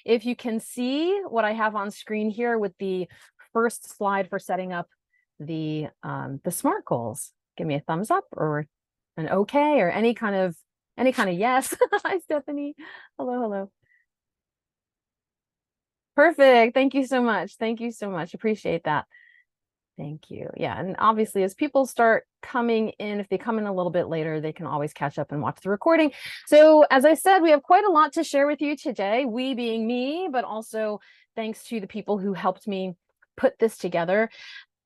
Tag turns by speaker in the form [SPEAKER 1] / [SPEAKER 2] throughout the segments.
[SPEAKER 1] if you can see what I have on screen here with the first slide for setting up the SMART goals. Give me a thumbs up or an okay or any kind of yes. Hi, Stephanie. Hello, hello. Perfect. Thank you so much. Thank you so much. Appreciate that. Thank you. Yeah, and obviously as people start coming in, if they come in a little bit later, they can always catch up and watch the recording. So as I said, we have quite a lot to share with you today, we being me, but also thanks to the people who helped me put this together.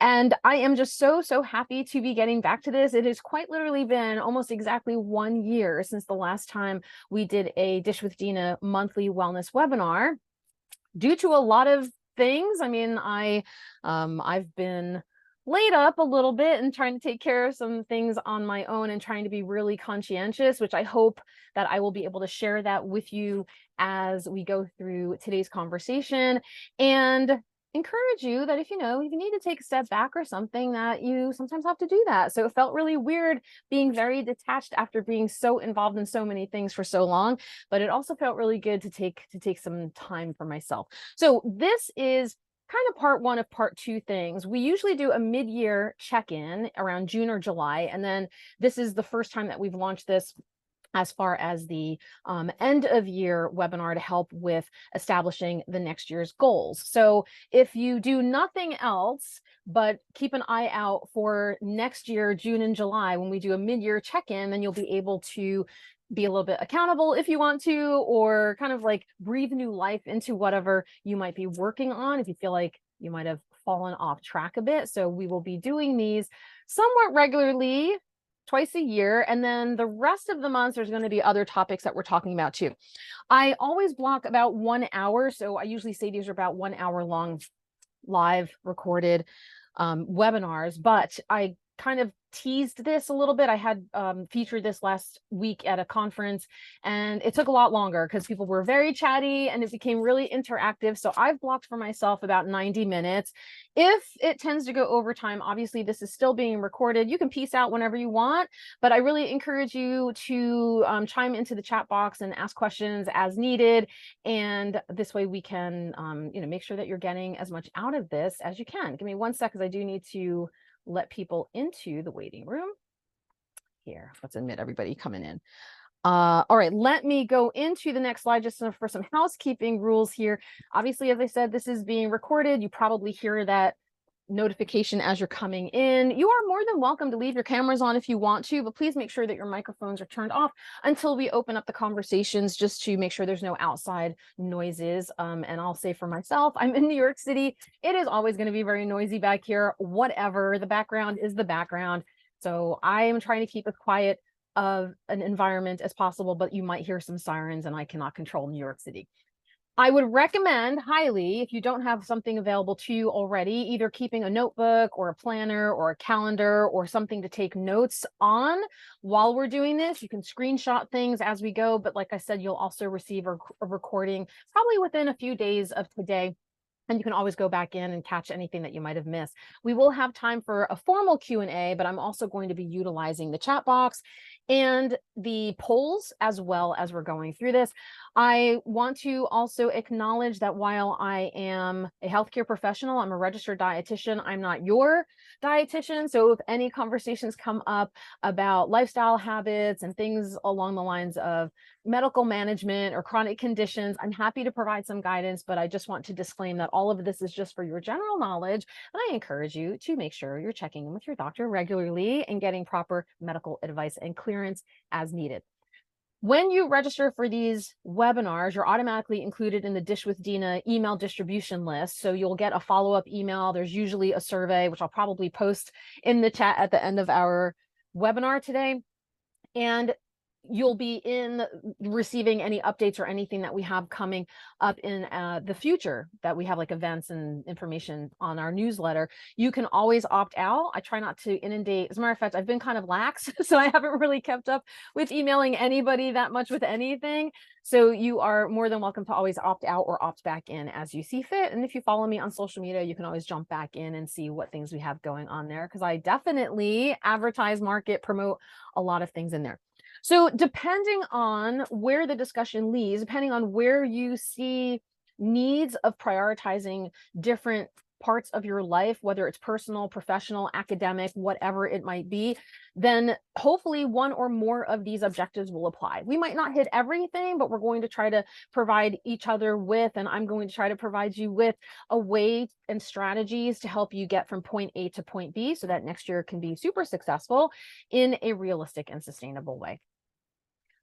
[SPEAKER 1] And I am just so happy to be getting back to this. It has quite literally been almost exactly 1 year since the last time we did a Dish with Dina monthly wellness webinar. Due to a lot of things, I mean, I've been laid up a little bit and trying to take care of some things on my own and trying to be really conscientious, which I hope that I will be able to share that with you as we go through today's conversation, and encourage you that if you need to take a step back or something, that you sometimes have to do that. So it felt really weird being very detached after being so involved in so many things for so long, but it also felt really good to take some time for myself. So this is kind of part one of part two things. We usually do a mid-year check-in around June or July, and then this is the first time that we've launched this as far as the end of year webinar to help with establishing the next year's goals. So if you do nothing else but keep an eye out for next year, June and July, when we do a mid-year check-in, then you'll be able to be a little bit accountable if you want to, or kind of like breathe new life into whatever you might be working on if you feel like you might have fallen off track a bit. So we will be doing these somewhat regularly, twice a year, and then the rest of the months there's going to be other topics that we're talking about too. I always block about 1 hour, so I usually say these are about 1 hour long live recorded webinars, but I kind of teased this a little bit. I had featured this last week at a conference, and it took a lot longer because people were very chatty and it became really interactive. So I've blocked for myself about 90 minutes. If it tends to go over time, obviously this is still being recorded. You can peace out whenever you want, but I really encourage you to chime into the chat box and ask questions as needed. And this way we can make sure that you're getting as much out of this as you can. Give me 1 sec, because I do need to let people into the waiting room here. Let's admit everybody coming in. All right, let me go into the next slide just for some housekeeping rules here. Obviously, as I said, this is being recorded. You probably hear that notification as you're coming in. You are more than welcome to leave your cameras on if you want to, but please make sure that your microphones are turned off until we open up the conversations, just to make sure there's no outside noises. And I'll say for myself, I'm in New York City. It is always going to be very noisy back here. Whatever, the background is the background. So I am trying to keep as quiet of an environment as possible, but you might hear some sirens, and I cannot control New York City. I would recommend highly, if you don't have something available to you already, either keeping a notebook or a planner or a calendar or something to take notes on while we're doing this. You can screenshot things as we go, but like I said, you'll also receive a recording probably within a few days of today. And you can always go back in and catch anything that you might have missed. We will have time for a formal Q&A, but I'm also going to be utilizing the chat box and the polls as well as we're going through this. I want to also acknowledge that while I am a healthcare professional, I'm a registered dietitian, I'm not your dietitian. So if any conversations come up about lifestyle habits and things along the lines of medical management or chronic conditions, I'm happy to provide some guidance, but I just want to disclaim that all of this is just for your general knowledge. And I encourage you to make sure you're checking in with your doctor regularly and getting proper medical advice and clearance as needed. When you register for these webinars, you're automatically included in the Dish with Dina email distribution list. So you'll get a follow-up email. There's usually a survey, which I'll probably post in the chat at the end of our webinar today. And you'll be in receiving any updates or anything that we have coming up in the future, that we have like events and information on our newsletter. You can always opt out. I try not to inundate. As a matter of fact, I've been kind of lax, so I haven't really kept up with emailing anybody that much with anything. So you are more than welcome to always opt out or opt back in as you see fit. And if you follow me on social media, you can always jump back in and see what things we have going on there, because I definitely advertise, market, promote a lot of things in there. So depending on where the discussion leads, depending on where you see needs of prioritizing different parts of your life, whether it's personal, professional, academic, whatever it might be, then hopefully one or more of these objectives will apply. We might not hit everything, but we're going to try to provide each other with, and I'm going to try to provide you with a way and strategies to help you get from point A to point B so that next year can be super successful in a realistic and sustainable way.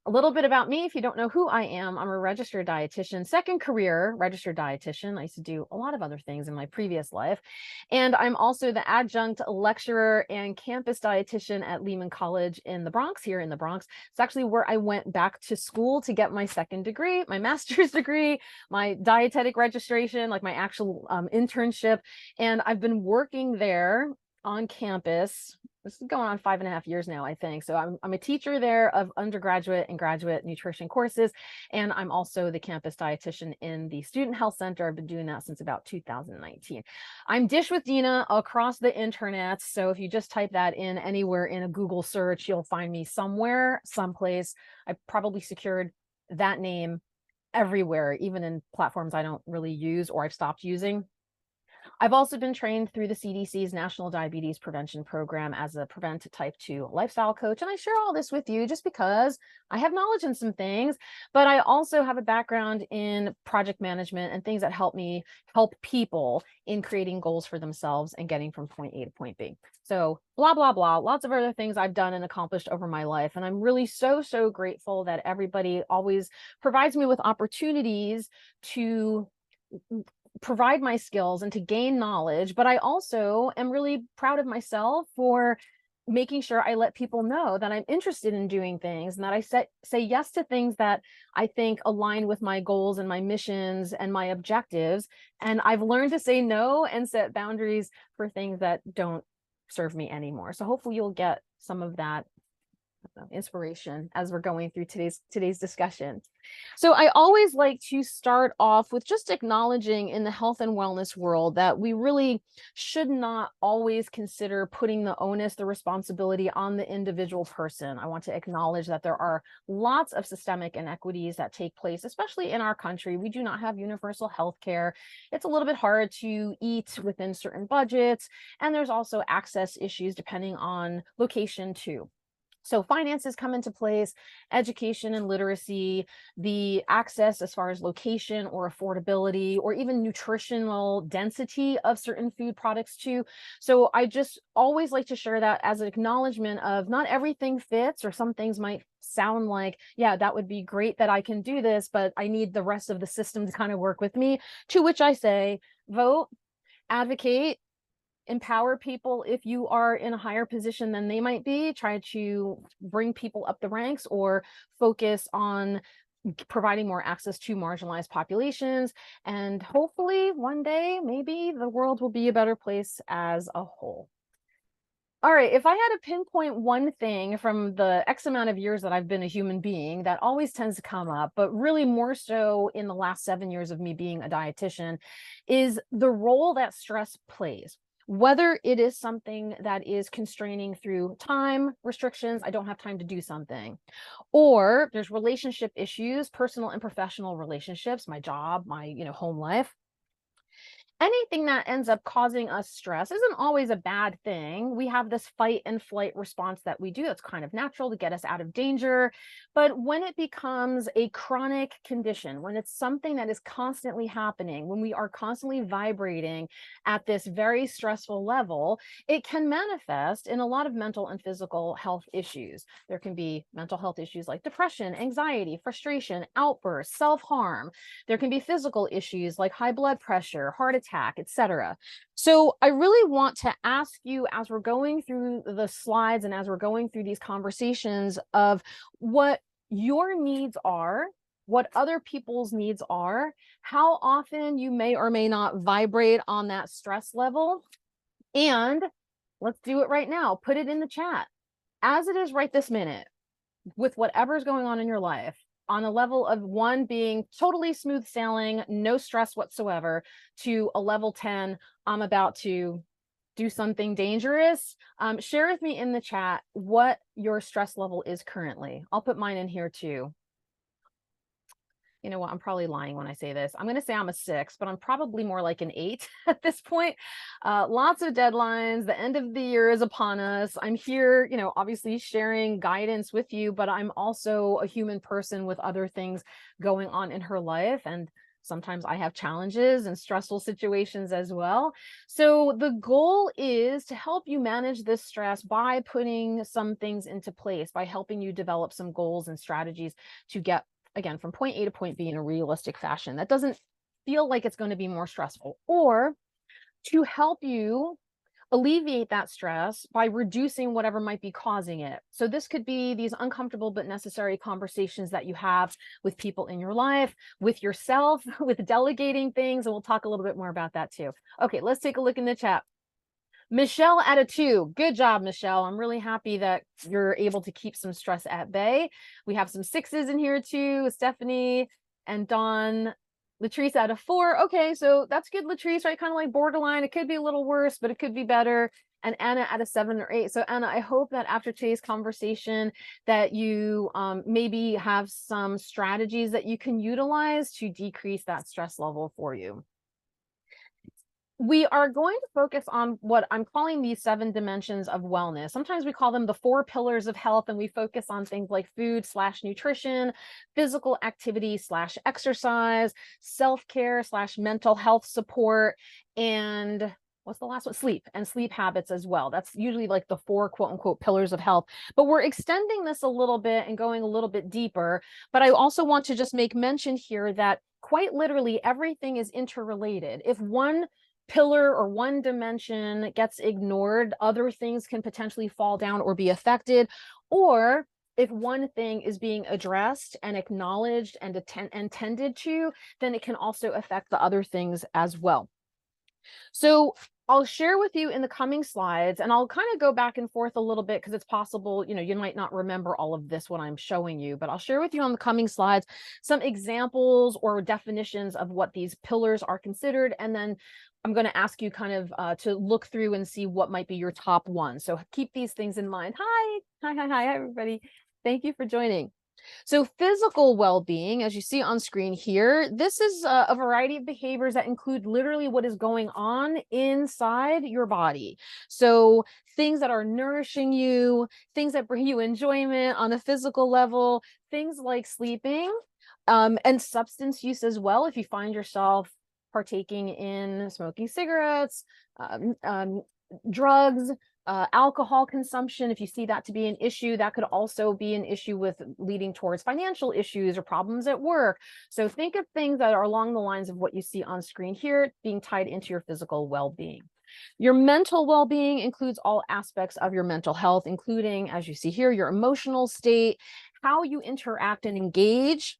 [SPEAKER 1] A little bit about me, if you don't know who I am, I'm a registered dietitian, second career registered dietitian. I used to do a lot of other things in my previous life. And I'm also the adjunct lecturer and campus dietitian at Lehman College in the Bronx, here in the Bronx. It's actually where I went back to school to get my second degree, my master's degree, my dietetic registration, like my actual internship. And I've been working there on campus. This is going on 5.5 years now, I think. So I'm a teacher there of undergraduate and graduate nutrition courses. And I'm also the campus dietitian in the Student Health Center. I've been doing that since about 2019. I'm Dish with Dina across the internet. So if you just type that in anywhere in a Google search, you'll find me somewhere, someplace. I probably secured that name everywhere, even in platforms I don't really use or I've stopped using. I've also been trained through the CDC's National Diabetes Prevention Program as a Prevent Type 2 lifestyle coach. And I share all this with you just because I have knowledge in some things, but I also have a background in project management and things that help me help people in creating goals for themselves and getting from point A to point B. So blah, blah, blah, lots of other things I've done and accomplished over my life. And I'm really so grateful that everybody always provides me with opportunities to provide my skills and to gain knowledge, but I also am really proud of myself for making sure I let people know that I'm interested in doing things and that I say yes to things that I think align with my goals and my missions and my objectives. And I've learned to say no and set boundaries for things that don't serve me anymore. So hopefully you'll get some of that inspiration as we're going through today's discussion. So I always like to start off with just acknowledging in the health and wellness world that we really should not always consider putting the onus, the responsibility on the individual person. I want to acknowledge that there are lots of systemic inequities that take place, especially in our country. We do not have universal health care. It's a little bit hard to eat within certain budgets, and there's also access issues depending on location too. So finances come into place, education and literacy, the access as far as location or affordability, or even nutritional density of certain food products too. So I just always like to share that as an acknowledgement of not everything fits, or some things might sound like, yeah, that would be great that I can do this, but I need the rest of the system to kind of work with me. To which I say, vote, advocate, empower people if you are in a higher position than they might be, try to bring people up the ranks or focus on providing more access to marginalized populations. And hopefully one day, maybe the world will be a better place as a whole. All right, if I had to pinpoint one thing from the X amount of years that I've been a human being that always tends to come up, but really more so in the last 7 years of me being a dietitian, is the role that stress plays. Whether it is something that is constraining through time restrictions, I don't have time to do something, or there's relationship issues, personal and professional relationships, my job, my home life. Anything that ends up causing us stress isn't always a bad thing. We have this fight and flight response that we do. That's kind of natural to get us out of danger. But when it becomes a chronic condition, when it's something that is constantly happening, when we are constantly vibrating at this very stressful level, it can manifest in a lot of mental and physical health issues. There can be mental health issues like depression, anxiety, frustration, outbursts, self-harm. There can be physical issues like high blood pressure, heart attack, etc. So I really want to ask you, as we're going through the slides and as we're going through these conversations, of what your needs are, what other people's needs are, how often you may or may not vibrate on that stress level. And let's do it right now. Put it in the chat. As it is right this minute, with whatever's going on in your life, on a level of 1 being totally smooth sailing, no stress whatsoever, to a level 10, I'm about to do something dangerous. Share with me in the chat what your stress level is currently. I'll put mine in here too. you know what, I'm probably lying when I say this. I'm going to say I'm a 6, but I'm probably more like an 8 at this point. Lots of deadlines. The end of the year is upon us. I'm here, you know, obviously sharing guidance with you, but I'm also a human person with other things going on in her life. And sometimes I have challenges and stressful situations as well. So the goal is to help you manage this stress by putting some things into place, by helping you develop some goals and strategies to get, again, from point A to point B in a realistic fashion. That doesn't feel like it's going to be more stressful, or to help you alleviate that stress by reducing whatever might be causing it. So this could be these uncomfortable but necessary conversations that you have with people in your life, with yourself, with delegating things. And we'll talk a little bit more about that too. Okay, let's take a look in the chat. Michelle at a 2. Good job, Michelle. I'm really happy that you're able to keep some stress at bay. We have some 6s in here too, Stephanie and Dawn. Latrice at a 4. Okay, so that's good, Latrice, right? Kind of like borderline. It could be a little worse, but it could be better. And Anna at a 7 or 8. So Anna, I hope that after today's conversation that you maybe have some strategies that you can utilize to decrease that stress level for you. We are going to focus on what I'm calling these 7 dimensions of wellness. Sometimes we call them the 4 pillars of health, and we focus on things like food/nutrition, physical activity/exercise, self-care/mental health support, and what's the last one? Sleep, and sleep habits as well. That's usually like the 4 quote unquote pillars of health. But we're extending this a little bit and going a little bit deeper. But I also want to just make mention here that quite literally everything is interrelated. If one pillar or one dimension gets ignored, other things can potentially fall down or be affected. Or if one thing is being addressed and acknowledged and tended to, then it can also affect the other things as well. So I'll share with you in the coming slides, and I'll kind of go back and forth a little bit because it's possible, you know, you might not remember all of this, what I'm showing you, but I'll share with you on the coming slides some examples or definitions of what these pillars are considered. And then I'm going to ask you kind of to look through and see what might be your top one. So keep these things in mind. Hi, everybody. Thank you for joining. So physical well-being, as you see on screen here, this is a variety of behaviors that include literally what is going on inside your body. So things that are nourishing you, things that bring you enjoyment on a physical level, things like sleeping, and substance use as well. If you find yourself partaking in smoking cigarettes, drugs, alcohol consumption, if you see that to be an issue, that could also be an issue with leading towards financial issues or problems at work. So think of things that are along the lines of what you see on screen here being tied into your physical well-being. Your mental well-being includes all aspects of your mental health, including, as you see here, your emotional state, how you interact and engage,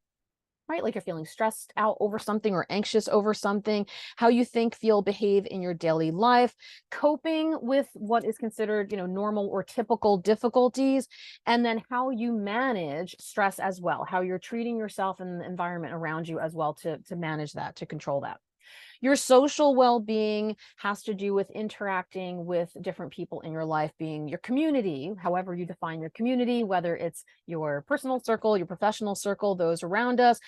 [SPEAKER 1] right? Like you're feeling stressed out over something or anxious over something, how you think, feel, behave in your daily life, coping with what is considered, you know, normal or typical difficulties, and then how you manage stress as well, how you're treating yourself and the environment around you as well to manage that, to control that. Your social well-being has to do with interacting with different people in your life, being your community, however you define your community, whether it's your personal circle, your professional circle, those around us,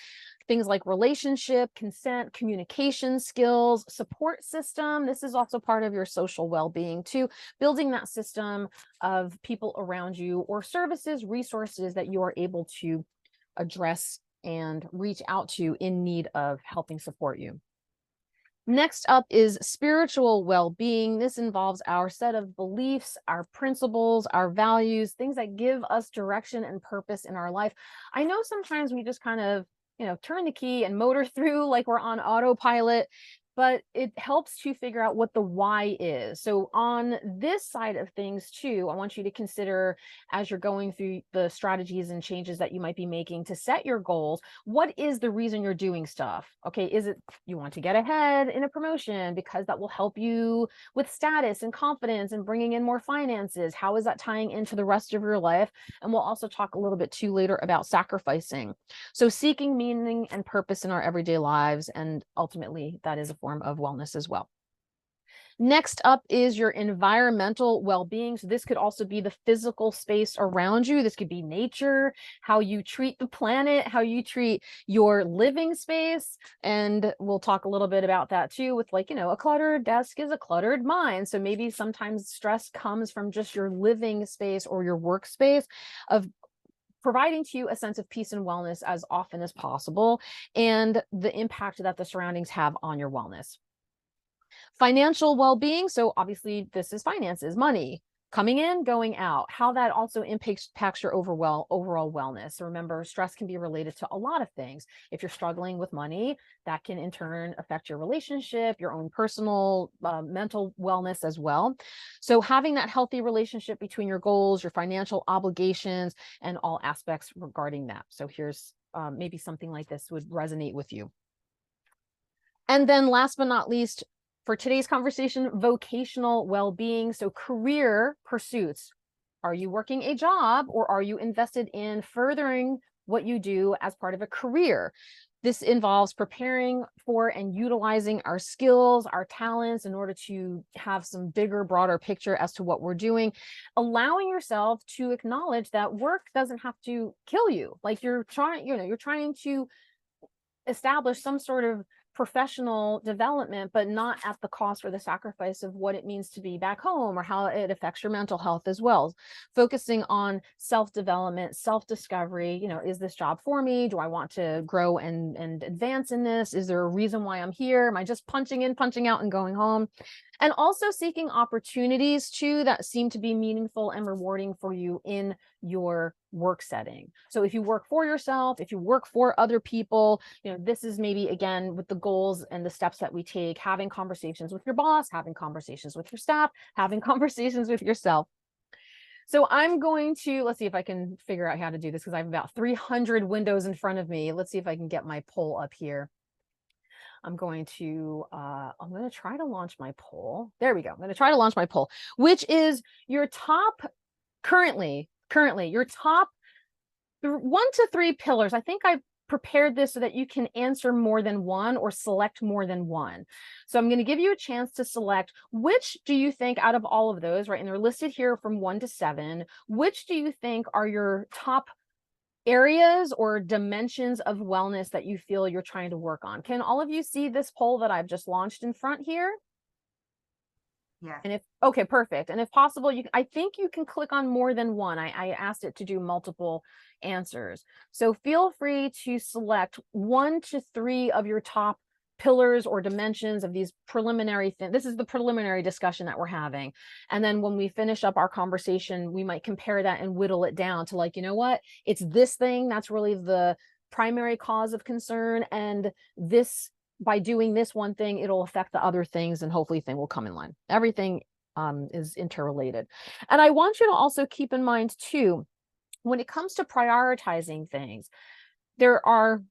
[SPEAKER 1] things like relationship, consent, communication skills, support system. This is also part of your social well-being too, building that system of people around you or services, resources that you are able to address and reach out to in need of helping support you. Next up is spiritual well-being. This involves our set of beliefs, our principles, our values, things that give us direction and purpose in our life. I know sometimes we just kind of, you know, turn the key and motor through like we're on autopilot, but it helps to figure out what the why is. So on this side of things too, I want you to consider, as you're going through the strategies and changes that you might be making to set your goals, what is the reason you're doing stuff? Okay, is it you want to get ahead in a promotion because that will help you with status and confidence and bringing in more finances? How is that tying into the rest of your life? And we'll also talk a little bit too later about sacrificing. So seeking meaning and purpose in our everyday lives, and ultimately that is a form of wellness as well. Next up is your environmental well-being. So this could also be the physical space around you. This could be nature, how you treat the planet, how you treat your living space. And we'll talk a little bit about that too with, like, a cluttered desk is a cluttered mind. So maybe sometimes stress comes from just your living space or your workspace, of providing to you a sense of peace and wellness as often as possible, and the impact that the surroundings have on your wellness. Financial well-being. So obviously this is finances, money coming in, going out, how that also impacts your overall wellness. So remember, stress can be related to a lot of things. If you're struggling with money, that can in turn affect your relationship, your own personal mental wellness as well. So having that healthy relationship between your goals, your financial obligations, and all aspects regarding that. So here's maybe something like this would resonate with you. And then last but not least, for today's conversation, vocational well-being. So career pursuits. Are you working a job, or are you invested in furthering what you do as part of a career? This involves preparing for and utilizing our skills, our talents, in order to have some bigger, broader picture as to what we're doing, allowing yourself to acknowledge that work doesn't have to kill you. Like, you're trying to establish some sort of professional development, but not at the cost or the sacrifice of what it means to be back home, or how it affects your mental health as well. Focusing on self-development, self-discovery. Is this job for me? Do I want to grow and advance in this? Is there a reason why I'm here? Am I just punching in, punching out, and going home? And also seeking opportunities too that seem to be meaningful and rewarding for you in your work setting. So if you work for yourself, if you work for other people, this is maybe, again, with the goals and the steps that we take, having conversations with your boss, having conversations with your staff, having conversations with yourself. So I'm going to, let's see if I can figure out how to do this, because I have about 300 windows in front of me. Let's see if I can get my poll up here. I'm going to try to launch my poll. There we go. I'm going to try to launch my poll, which is your top currently your top 1 to 3 pillars. I think I've prepared this so that you can answer more than one or select more than one. So I'm going to give you a chance to select which do you think out of all of those, right? And they're listed here from 1 to 7. Which do you think are your top areas or dimensions of wellness that you feel you're trying to work on? Can all of you see this poll that I've just launched in front here?
[SPEAKER 2] Yeah.
[SPEAKER 1] And okay, perfect. And if possible, I think you can click on more than one. I asked it to do multiple answers. So feel free to select 1 to 3 of your top pillars or dimensions of these preliminary things. This is the preliminary discussion that we're having. And then when we finish up our conversation, we might compare that and whittle it down to, like, it's this thing that's really the primary cause of concern, and this, by doing this one thing, it'll affect the other things, and hopefully thing will come in line. Everything is interrelated. And I want you to also keep in mind too, when it comes to prioritizing things, there are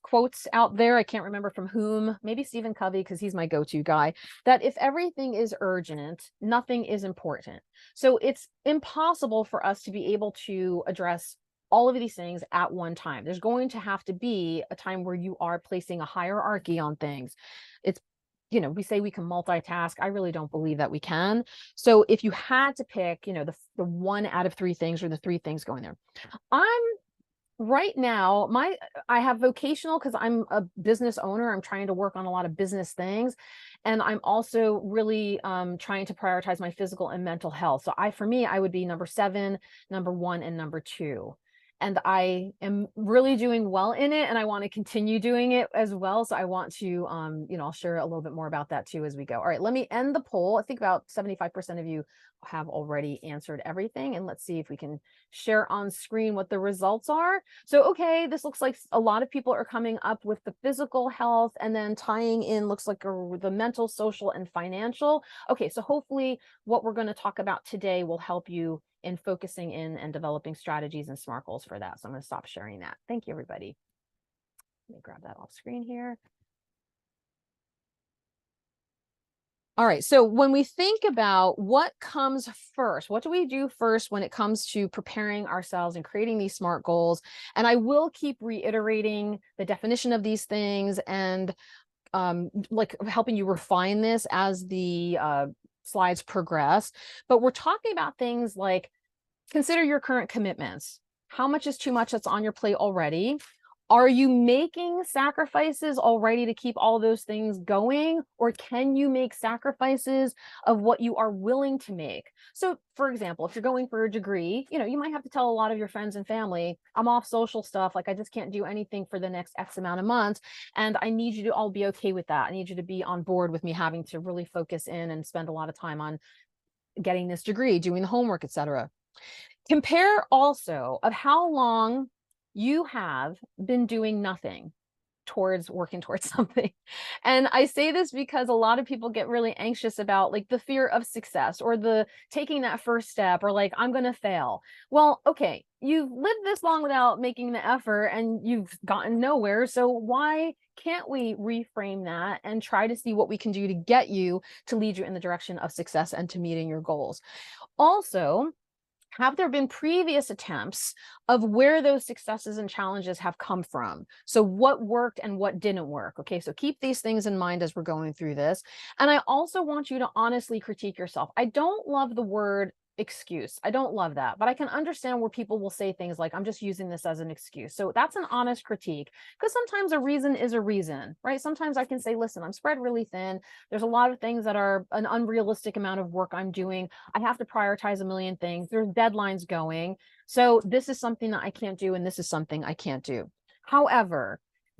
[SPEAKER 1] quotes out there, I can't remember from whom, maybe Stephen Covey, because he's my go-to guy, that if everything is urgent, nothing is important. So it's impossible for us to be able to address all of these things at one time. There's going to have to be a time where you are placing a hierarchy on things. It's, we say we can multitask. I really don't believe that we can. So if you had to pick, the 1 out of 3 things, or the 3 things going there, right now, I have vocational because I'm a business owner. I'm trying to work on a lot of business things. And I'm also really trying to prioritize my physical and mental health. So for me, I would be number 7, number 1, and number 2. And I am really doing well in it, and I want to continue doing it as well. So I want to, I'll share a little bit more about that too as we go. All right, let me end the poll. I think about 75% of you have already answered everything. And let's see if we can share on screen what the results are. So, okay, this looks like a lot of people are coming up with the physical health, and then tying in looks like the mental, social, and financial. Okay, so hopefully what we're going to talk about today will help you in focusing in and developing strategies and SMART goals for that. So I'm going to stop sharing that. Thank you, everybody. Let me grab that off screen here. All right, so when we think about what comes first, what do we do first when it comes to preparing ourselves and creating these SMART goals? And I will keep reiterating the definition of these things and like helping you refine this as the slides progress. But we're talking about things like, consider your current commitments. How much is too much that's on your plate already? Are you making sacrifices already to keep all those things going? Or can you make sacrifices of what you are willing to make? So for example, if you're going for a degree, you might have to tell a lot of your friends and family, I'm off social stuff. Like I just can't do anything for the next X amount of months. And I need you to all be okay with that. I need you to be on board with me having to really focus in and spend a lot of time on getting this degree, doing the homework, etc. Compare also of how long you have been doing nothing towards working towards something. And I say this because a lot of people get really anxious about like the fear of success or the taking that first step or like, I'm going to fail. Well, okay, you've lived this long without making the effort and you've gotten nowhere. So why can't we reframe that and try to see what we can do to get you to lead you in the direction of success and to meeting your goals? Also, have there been previous attempts of where those successes and challenges have come from? So what worked and what didn't work? Okay, so keep these things in mind as we're going through this. And I also want you to honestly critique yourself. I don't love the word excuse. I don't love that, but I can understand where people will say things like, I'm just using this as an excuse. So that's an honest critique, because sometimes a reason is a reason, right? Sometimes I can say, listen, I'm spread really thin. There's a lot of things that are an unrealistic amount of work I'm doing. I have to prioritize a million things. There's deadlines going. So this is something that I can't do, and this is something I can't do. However,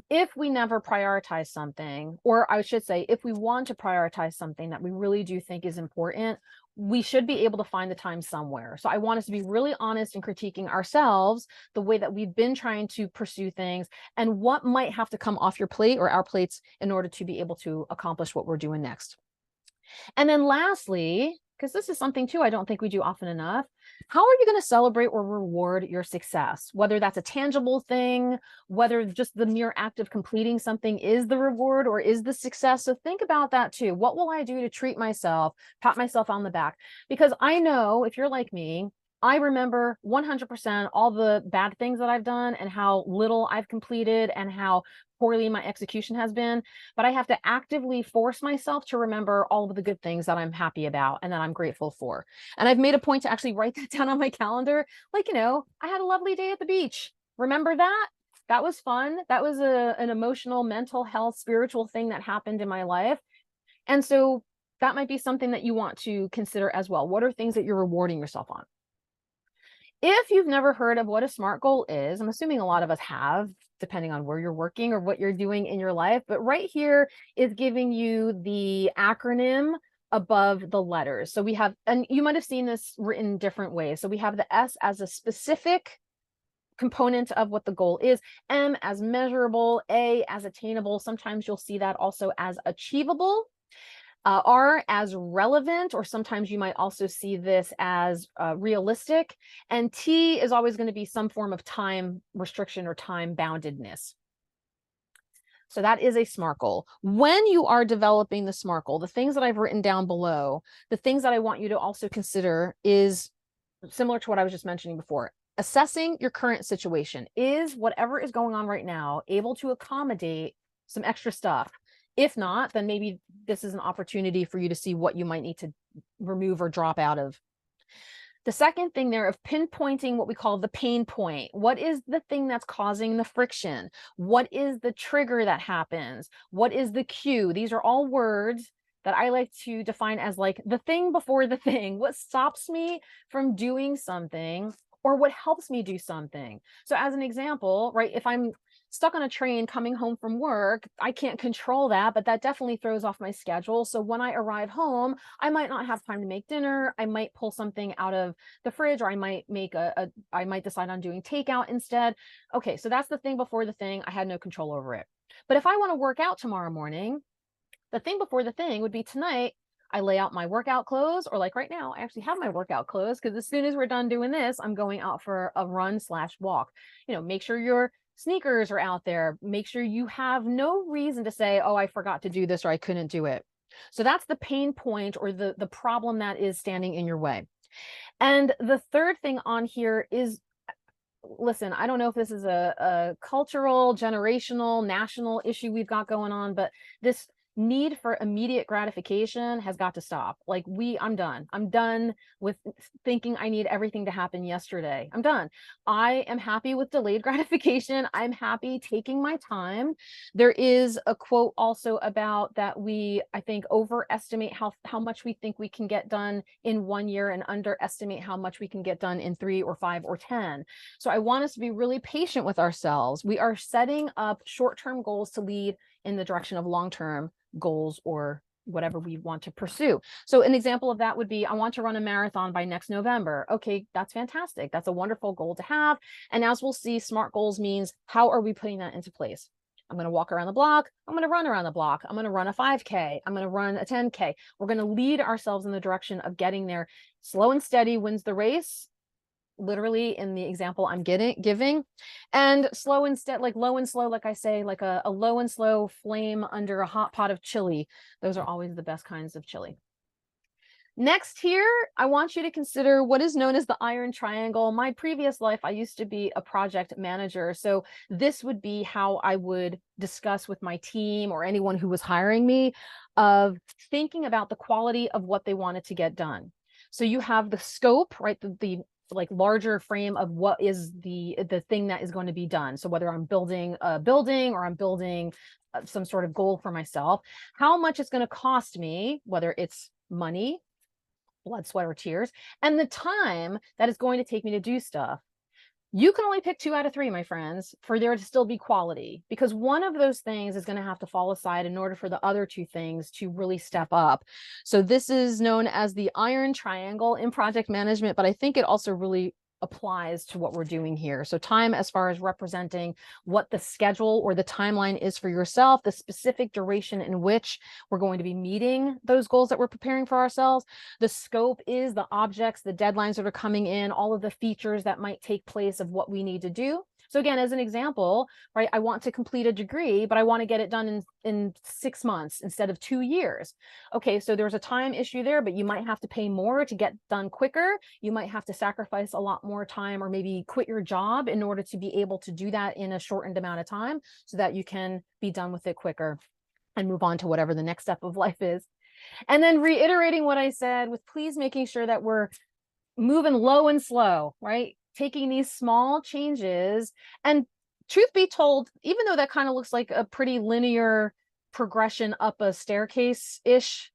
[SPEAKER 1] if we never prioritize something, or I should say, if we want to prioritize something that we really do think is important, we should be able to find the time somewhere. So I want us to be really honest in critiquing ourselves, the way that we've been trying to pursue things, and what might have to come off your plate or our plates in order to be able to accomplish what we're doing next. And then lastly, because this is something too I don't think we do often enough, how are you going to celebrate or reward your success? Whether that's a tangible thing, whether just the mere act of completing something is the reward or is the success. So think about that too. What will I do to treat myself, pat myself on the back? Because I know if you're like me, I remember 100% all the bad things that I've done and how little I've completed and how poorly my execution has been, but I have to actively force myself to remember all of the good things that I'm happy about and that I'm grateful for. And I've made a point to actually write that down on my calendar. Like, I had a lovely day at the beach. Remember that? That was fun. That was an emotional, mental health, spiritual thing that happened in my life. And so that might be something that you want to consider as well. What are things that you're rewarding yourself on? If you've never heard of what a SMART goal is, I'm assuming a lot of us have, depending on where you're working or what you're doing in your life, but right here is giving you the acronym above the letters. So we have, and you might have seen this written different ways. So we have the S as a specific component of what the goal is, M as measurable, A as attainable. Sometimes you'll see that also as achievable. R as relevant, or sometimes you might also see this as realistic, and T is always going to be some form of time restriction or time boundedness. So that is a SMART goal. When you are developing the SMART goal, the things that I've written down below, the things that I want you to also consider is similar to what I was just mentioning before. Assessing your current situation. Is whatever is going on right now able to accommodate some extra stuff? If not, then maybe this is an opportunity for you to see what you might need to remove or drop out of. The second thing there of pinpointing what we call the pain point. What is the thing that's causing the friction? What is the trigger that happens? What is the cue? These are all words that I like to define as like the thing before the thing. What stops me from doing something or what helps me do something? So as an example, right, if I'm stuck on a train coming home from work, I can't control that, but that definitely throws off my schedule. So when I arrive home, I might not have time to make dinner. I might pull something out of the fridge, or I might make I might decide on doing takeout instead. Okay, so that's the thing before the thing. I had no control over it. But if I want to work out tomorrow morning, the thing before the thing would be tonight, I lay out my workout clothes, or like right now, I actually have my workout clothes because as soon as we're done doing this, I'm going out for a run/walk. Make sure your sneakers are out there. Make sure you have no reason to say, oh, I forgot to do this or I couldn't do it. So that's the pain point or the problem that is standing in your way. And the third thing on here is listen, I don't know if this is a cultural, generational, national issue we've got going on, but this need for immediate gratification has got to stop. Like I'm done. I'm done with thinking I need everything to happen yesterday. I'm done. I am happy with delayed gratification. I'm happy taking my time. There is a quote also about that I think, overestimate how much we think we can get done in 1 year and underestimate how much we can get done in 3 or 5 or 10. So I want us to be really patient with ourselves. We are setting up short-term goals to lead in the direction of long-term goals or whatever we want to pursue. So an example of that would be, I want to run a marathon by next November. Okay, that's fantastic. That's a wonderful goal to have. And as we'll see, SMART goals means, how are we putting that into place? I'm going to walk around the block. I'm going to run around the block. I'm going to run a 5K. I'm going to run a 10K. We're going to lead ourselves in the direction of getting there. Slow and steady wins the race, literally in the example I'm giving, and slow and steady, like low and slow, like I say, like a low and slow flame under a hot pot of chili. Those are always the best kinds of chili. Next here, I want you to consider what is known as the iron triangle. My previous life, I used to be a project manager. So this would be how I would discuss with my team or anyone who was hiring me, of thinking about the quality of what they wanted to get done. So you have the scope, right? The like larger frame of what is the thing that is going to be done. So whether I'm building a building or I'm building some sort of goal for myself, how much it's going to cost me, whether it's money, blood, sweat, or tears, and the time that it's going to take me to do stuff. You can only pick 2 out of 3, my friends, for there to still be quality, because one of those things is going to have to fall aside in order for the other 2 things to really step up. So this is known as the iron triangle in project management, but I think it also really applies to what we're doing here. So time, as far as representing what the schedule or the timeline is for yourself, the specific duration in which we're going to be meeting those goals that we're preparing for ourselves. The scope is the objects, the deadlines that are coming in, all of the features that might take place of what we need to do. So again, as an example, right, I want to complete a degree, but I want to get it done in 6 months instead of 2 years. Okay, so there's a time issue there, but you might have to pay more to get done quicker. You might have to sacrifice a lot more time, or maybe quit your job in order to be able to do that in a shortened amount of time so that you can be done with it quicker and move on to whatever the next step of life is. And then reiterating what I said, with please making sure that we're moving low and slow, right? Taking these small changes. And truth be told, even though that kind of looks like a pretty linear progression up a staircase-ish,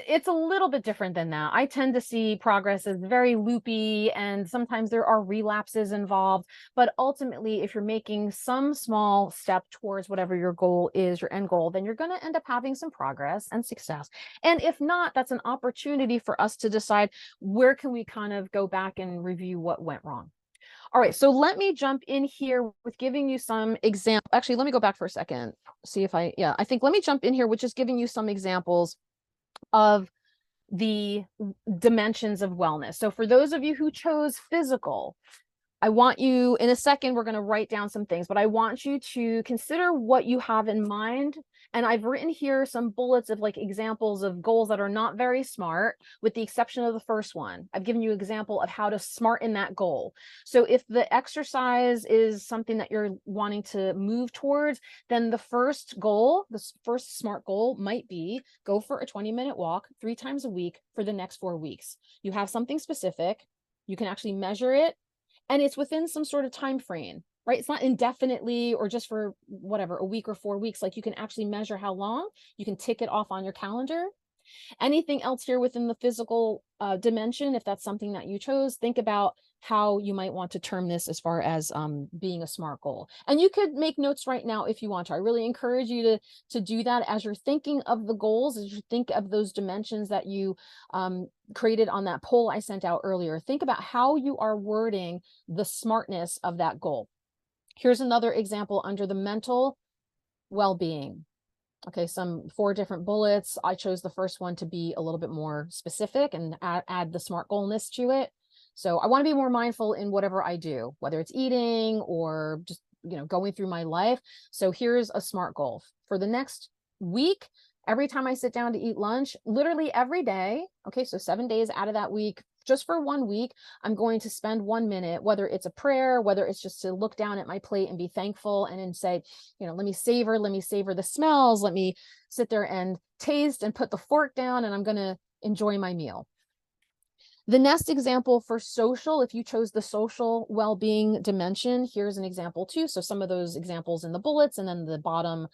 [SPEAKER 1] it's a little bit different than that. I tend to see progress as very loopy, and sometimes there are relapses involved. But ultimately, if you're making some small step towards whatever your goal is, your end goal, then you're going to end up having some progress and success. And if not, that's an opportunity for us to decide, where can we kind of go back and review what went wrong. All right, so let me jump in here with giving you some examples. Actually, let me go back for a second. See if I think let me jump in here with just giving you some examples of the dimensions of wellness. So for those of you who chose physical, I want you, in a second, we're going to write down some things, but I want you to consider what you have in mind. And I've written here some bullets of like examples of goals that are not very smart, with the exception of the first one. I've given you an example of how to smart in that goal. So if the exercise is something that you're wanting to move towards, then the first goal, the first SMART goal might be, go for a 20-minute walk 3 times a week for the next 4 weeks. You have something specific, you can actually measure it, and it's within some sort of time frame, right? It's not indefinitely or just for whatever, a week or 4 weeks. Like, you can actually measure how long. You can tick it off on your calendar. Anything else here within the physical dimension, if that's something that you chose, think about how you might want to term this as far as being a SMART goal. And you could make notes right now if you want to. I really encourage you to do that as you're thinking of the goals, as you think of those dimensions that you created on that poll I sent out earlier. Think about how you are wording the smartness of that goal. Here's another example under the mental well-being. Okay, 4 different bullets. I chose the first one to be a little bit more specific and add the SMART goalness to it. So I want to be more mindful in whatever I do, whether it's eating or just, going through my life. So here's a SMART goal for the next week. Every time I sit down to eat lunch, literally every day. Okay, so 7 days out of that week, just for 1 week, I'm going to spend 1 minute, whether it's a prayer, whether it's just to look down at my plate and be thankful and then say, let me savor the smells, let me sit there and taste and put the fork down, and I'm going to enjoy my meal. The next example for social, if you chose the social well-being dimension, here's an example too. So some of those examples in the bullets, and then the bottom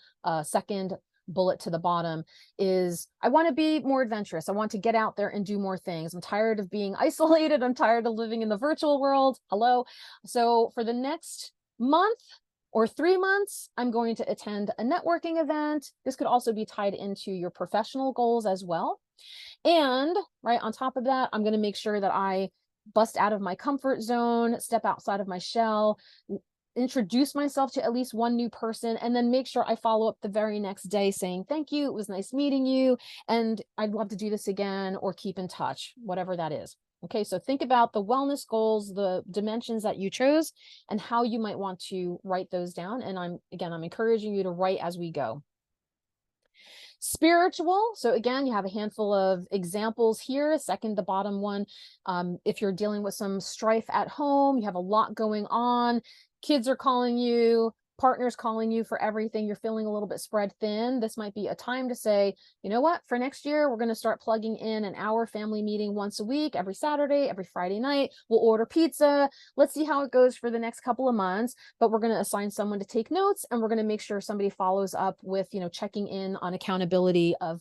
[SPEAKER 1] second bullet to the bottom is, I want to be more adventurous. I want to get out there and do more things. I'm tired of being isolated. I'm tired of living in the virtual world. Hello. So for the next month or 3 months, I'm going to attend a networking event. This could also be tied into your professional goals as well. And right on top of that, I'm going to make sure that I bust out of my comfort zone, step outside of my shell, introduce myself to at least one new person, and then make sure I follow up the very next day saying, thank you, it was nice meeting you, and I'd love to do this again, or keep in touch, whatever that is. Okay, so think about the wellness goals, the dimensions that you chose, and how you might want to write those down. And I'm encouraging you to write as we go. Spiritual. So again, you have a handful of examples here. Second, the bottom one. If you're dealing with some strife at home, you have a lot going on, kids are calling you, partner's calling you for everything, you're feeling a little bit spread thin, this might be a time to say, you know what, for next year, we're going to start plugging in an hour family meeting once a week, every Saturday, every Friday night. We'll order pizza. Let's see how it goes for the next couple of months, but we're going to assign someone to take notes, and we're going to make sure somebody follows up with, checking in on accountability of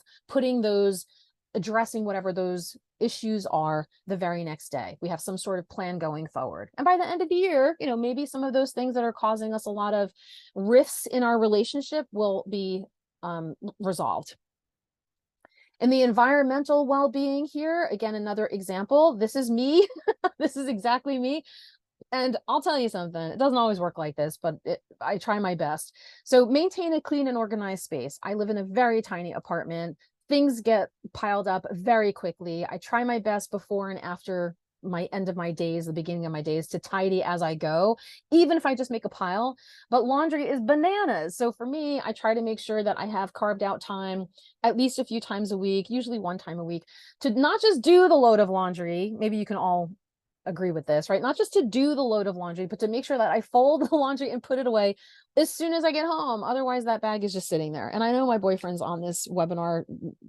[SPEAKER 1] addressing whatever those issues are the very next day. We have some sort of plan going forward. And by the end of the year, maybe some of those things that are causing us a lot of rifts in our relationship will be resolved. In the environmental well-being here, again, another example. This is me. This is exactly me. And I'll tell you something, it doesn't always work like this, but I try my best. So maintain a clean and organized space. I live in a very tiny apartment. Things get piled up very quickly. I try my best before and after my end of my days, the beginning of my days, to tidy as I go, even if I just make a pile. But laundry is bananas. So for me, I try to make sure that I have carved out time at least a few times a week, usually 1 time a week, to not just do the load of laundry. Maybe you can all agree with this, right? Not just to do the load of laundry, but to make sure that I fold the laundry and put it away as soon as I get home. Otherwise, that bag is just sitting there. And I know my boyfriend's on this webinar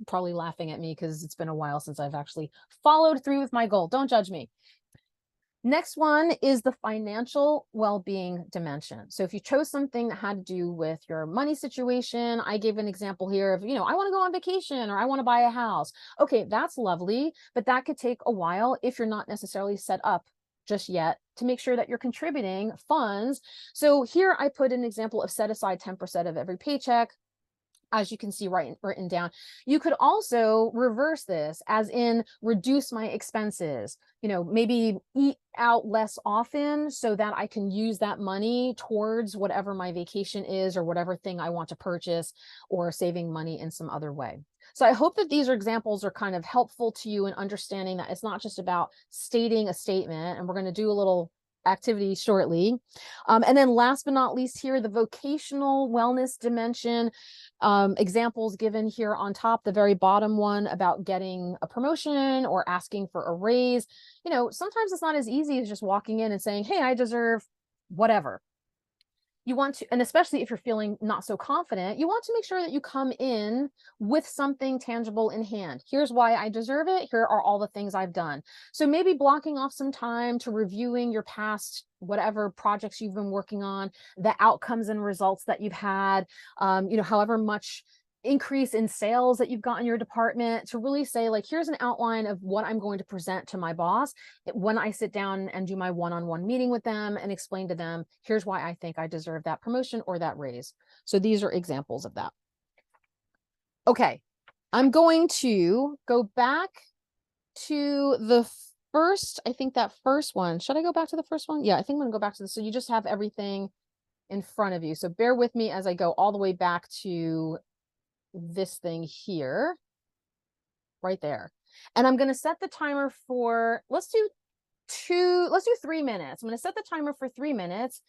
[SPEAKER 1] probably laughing at me because it's been a while since I've actually followed through with my goal. Don't judge me. Next one is the financial well-being dimension. So if you chose something that had to do with your money situation, I gave an example here of, I want to go on vacation, or I want to buy a house. Okay, that's lovely, but that could take a while if you're not necessarily set up just yet to make sure that you're contributing funds. So here I put an example of set aside 10% of every paycheck. As you can see written down. You could also reverse this, as in reduce my expenses, maybe eat out less often so that I can use that money towards whatever my vacation is, or whatever thing I want to purchase, or saving money in some other way. So I hope that these examples are kind of helpful to you in understanding that it's not just about stating a statement, and we're going to do a little activity shortly. And then last but not least here, the vocational wellness dimension, examples given here on top, the very bottom one about getting a promotion or asking for a raise. Sometimes it's not as easy as just walking in and saying, hey, I deserve whatever. You want to, and especially if you're feeling not so confident, you want to make sure that you come in with something tangible in hand. Here's why I deserve it. Here are all the things I've done. So maybe blocking off some time to reviewing your past, whatever projects you've been working on, the outcomes and results that you've had, however much increase in sales that you've got in your department, to really say, like, here's an outline of what I'm going to present to my boss when I sit down and do my one-on-one meeting with them, and explain to them, here's why I think I deserve that promotion or that raise. So these are examples of that. Okay, I'm going to go back to the first, I think that first one. Should I go back to the first one? Yeah, I think I'm gonna go back to this. So you just have everything in front of you. So bear with me as I go all the way back to this thing here, right there. And I'm going to set the timer for, let's do 3 minutes. I'm going to set the timer for 3 minutes,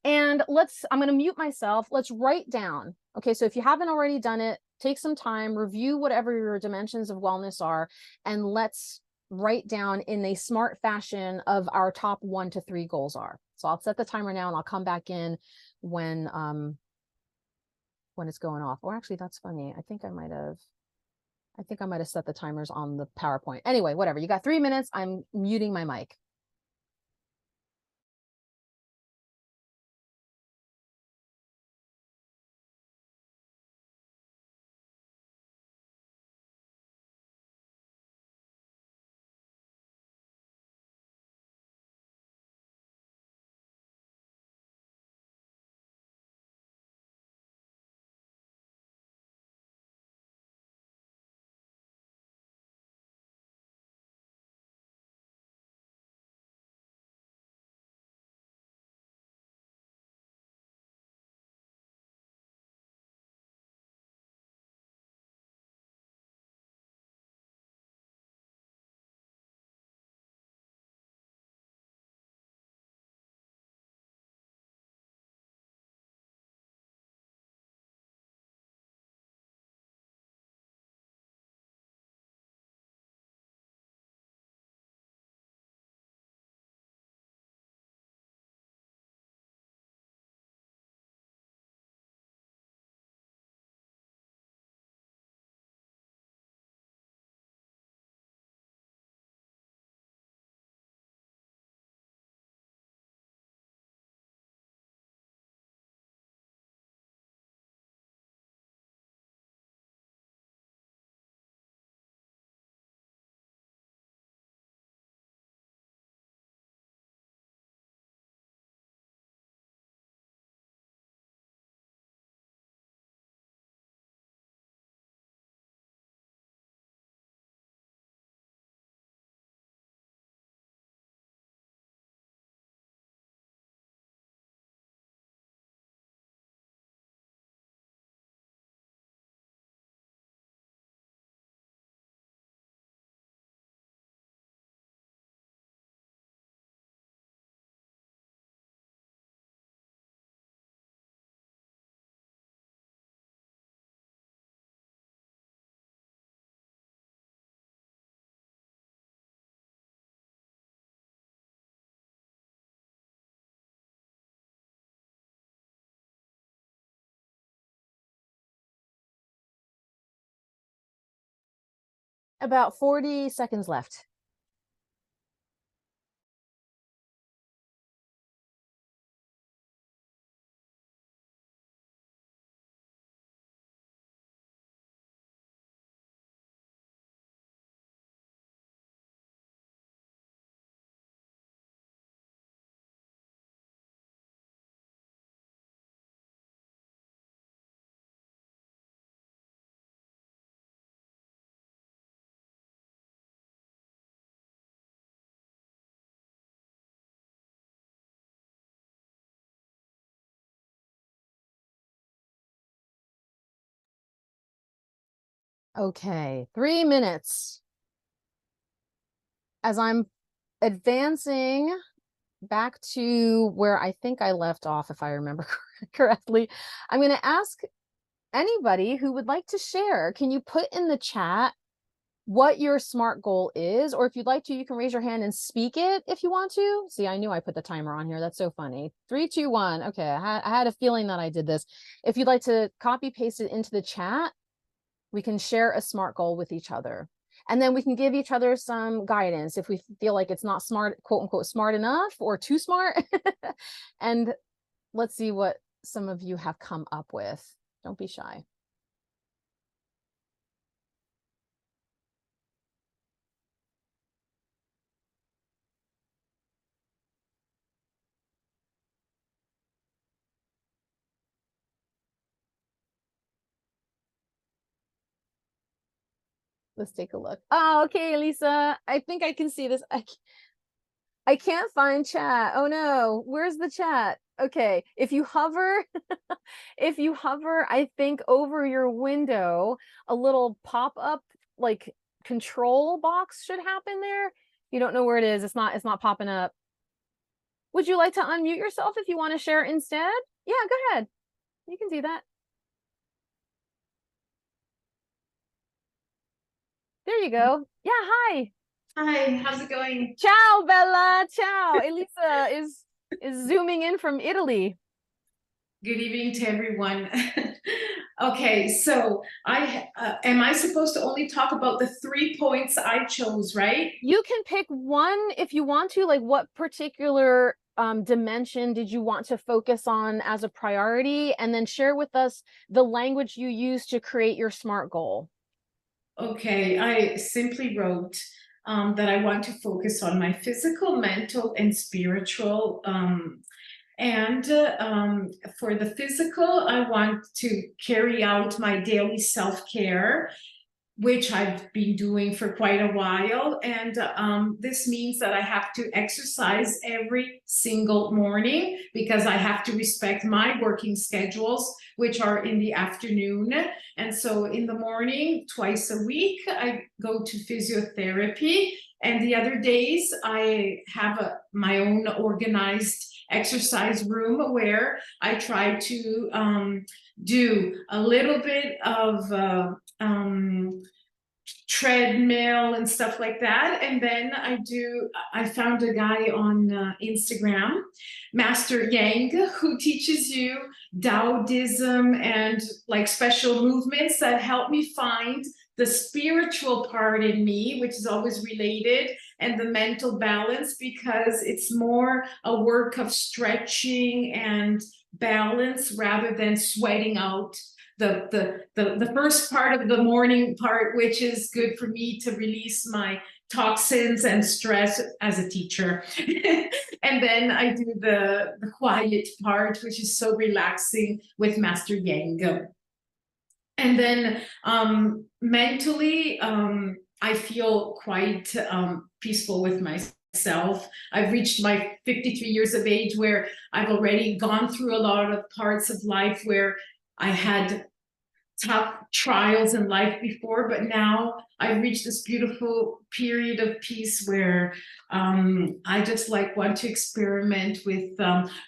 [SPEAKER 1] and I'm going to mute myself. Let's write down. Okay. So if you haven't already done it, take some time, review whatever your dimensions of wellness are, and let's write down in a smart fashion of our top 1 to 3 goals are. So I'll set the timer now and I'll come back in when it's going off. Or actually, that's funny. I think I might have set the timers on the PowerPoint. Anyway, whatever. You got 3 minutes. I'm muting my mic. About 40 seconds left. Okay, 3 minutes. As I'm advancing back to where I think I left off, if I remember correctly, I'm going to ask anybody who would like to share, can you put in the chat what your SMART goal is? Or if you'd like to, you can raise your hand and speak it if you want to. See, I knew I put the timer on here. That's so funny. 3, 2, 1. Okay, I had a feeling that I did this. If you'd like to copy paste it into the chat, we can share a SMART goal with each other. And then we can give each other some guidance if we feel like it's not smart, quote unquote, smart enough or too smart. And let's see what some of you have come up with. Don't be shy. Let's take a look. Oh, okay, Lisa. I think I can see this. I can't find chat. Oh no, where's the chat? Okay, if you hover, if you hover, I think over your window, a little pop-up like control box should happen there. You don't know where it is. It's not popping up. Would you like to unmute yourself if you want to share instead? Yeah, go ahead. You can do that. There you go. Yeah, hi.
[SPEAKER 3] Hi, how's it going?
[SPEAKER 1] Ciao, Bella. Ciao. Elisa is zooming in from Italy.
[SPEAKER 3] Good evening to everyone. Okay, so am I supposed to only talk about the 3 points I chose, right?
[SPEAKER 1] You can pick one if you want to, like what particular dimension did you want to focus on as a priority, and then share with us the language you use to create your SMART goal.
[SPEAKER 3] Okay, I simply wrote that I want to focus on my physical, mental, and spiritual. For the physical, I want to carry out my daily self-care, which I've been doing for quite a while. And this means that I have to exercise every single morning because I have to respect my working schedules, which are in the afternoon. And so in the morning, twice a week, I go to physiotherapy. And the other days, I have my own organized exercise room where I try to do a little bit of treadmill and stuff like that. And then I found a guy on Instagram, Master Yang, who teaches you Taoism and like special movements that help me find the spiritual part in me, which is always related, and the mental balance, because it's more a work of stretching and balance rather than sweating out the first part of the morning part, which is good for me to release my toxins and stress as a teacher. And then I do the quiet part, which is so relaxing with Master Yang. And then mentally, I feel quite peaceful with myself. I've reached my 53 years of age where I've already gone through a lot of parts of life where I had tough trials in life before, but now I've reached this beautiful period of peace where I just want to experiment with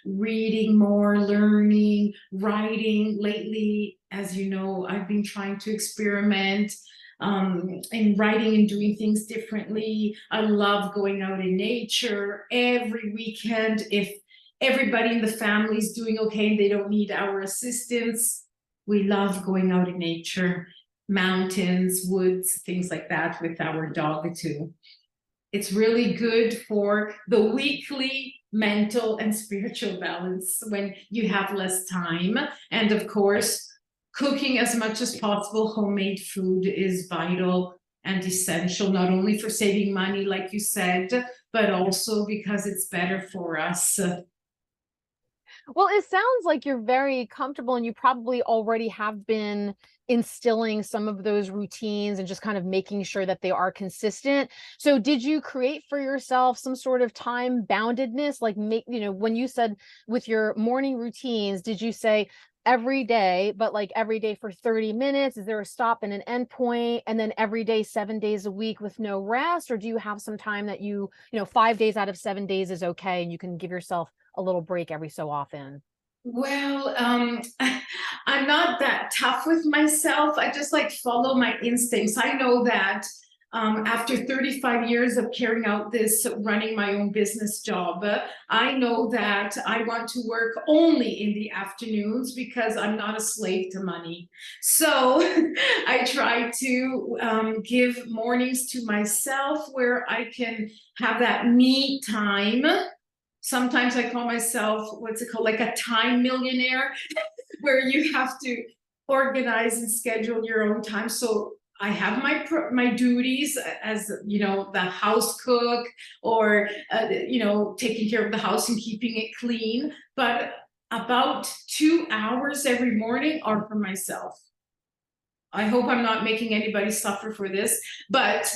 [SPEAKER 3] reading more, learning, writing. Lately, as you know, I've been trying to experiment in writing and doing things differently. I love going out in nature every weekend. If everybody in the family is doing okay and they don't need our assistance, we love going out in nature, mountains, woods, things like that with our dog too. It's really good for the weekly mental and spiritual balance when you have less time. And of course, cooking as much as possible, homemade food is vital and essential, not only for saving money, like you said, but also because it's better for us.
[SPEAKER 1] Well, it sounds like you're very comfortable and you probably already have been instilling some of those routines and just kind of making sure that they are consistent. So did you create for yourself some sort of time boundedness? Like when you said with your morning routines, did you say every day, but like every day for 30 minutes? Is there a stop and an end point? And then every day, 7 days a week with no rest? Or do you have some time that 5 days out of 7 days is okay and you can give yourself a little break every so often?
[SPEAKER 3] Well, I'm not that tough with myself. I just follow my instincts. I know that after 35 years of carrying out this running my own business job, I know that I want to work only in the afternoons because I'm not a slave to money. So I try to give mornings to myself where I can have that me time. Sometimes I call myself, what's it called, like a time millionaire, where you have to organize and schedule your own time. So I have my duties as the house cook, or taking care of the house and keeping it clean. But about 2 hours every morning are for myself. I hope I'm not making anybody suffer for this, but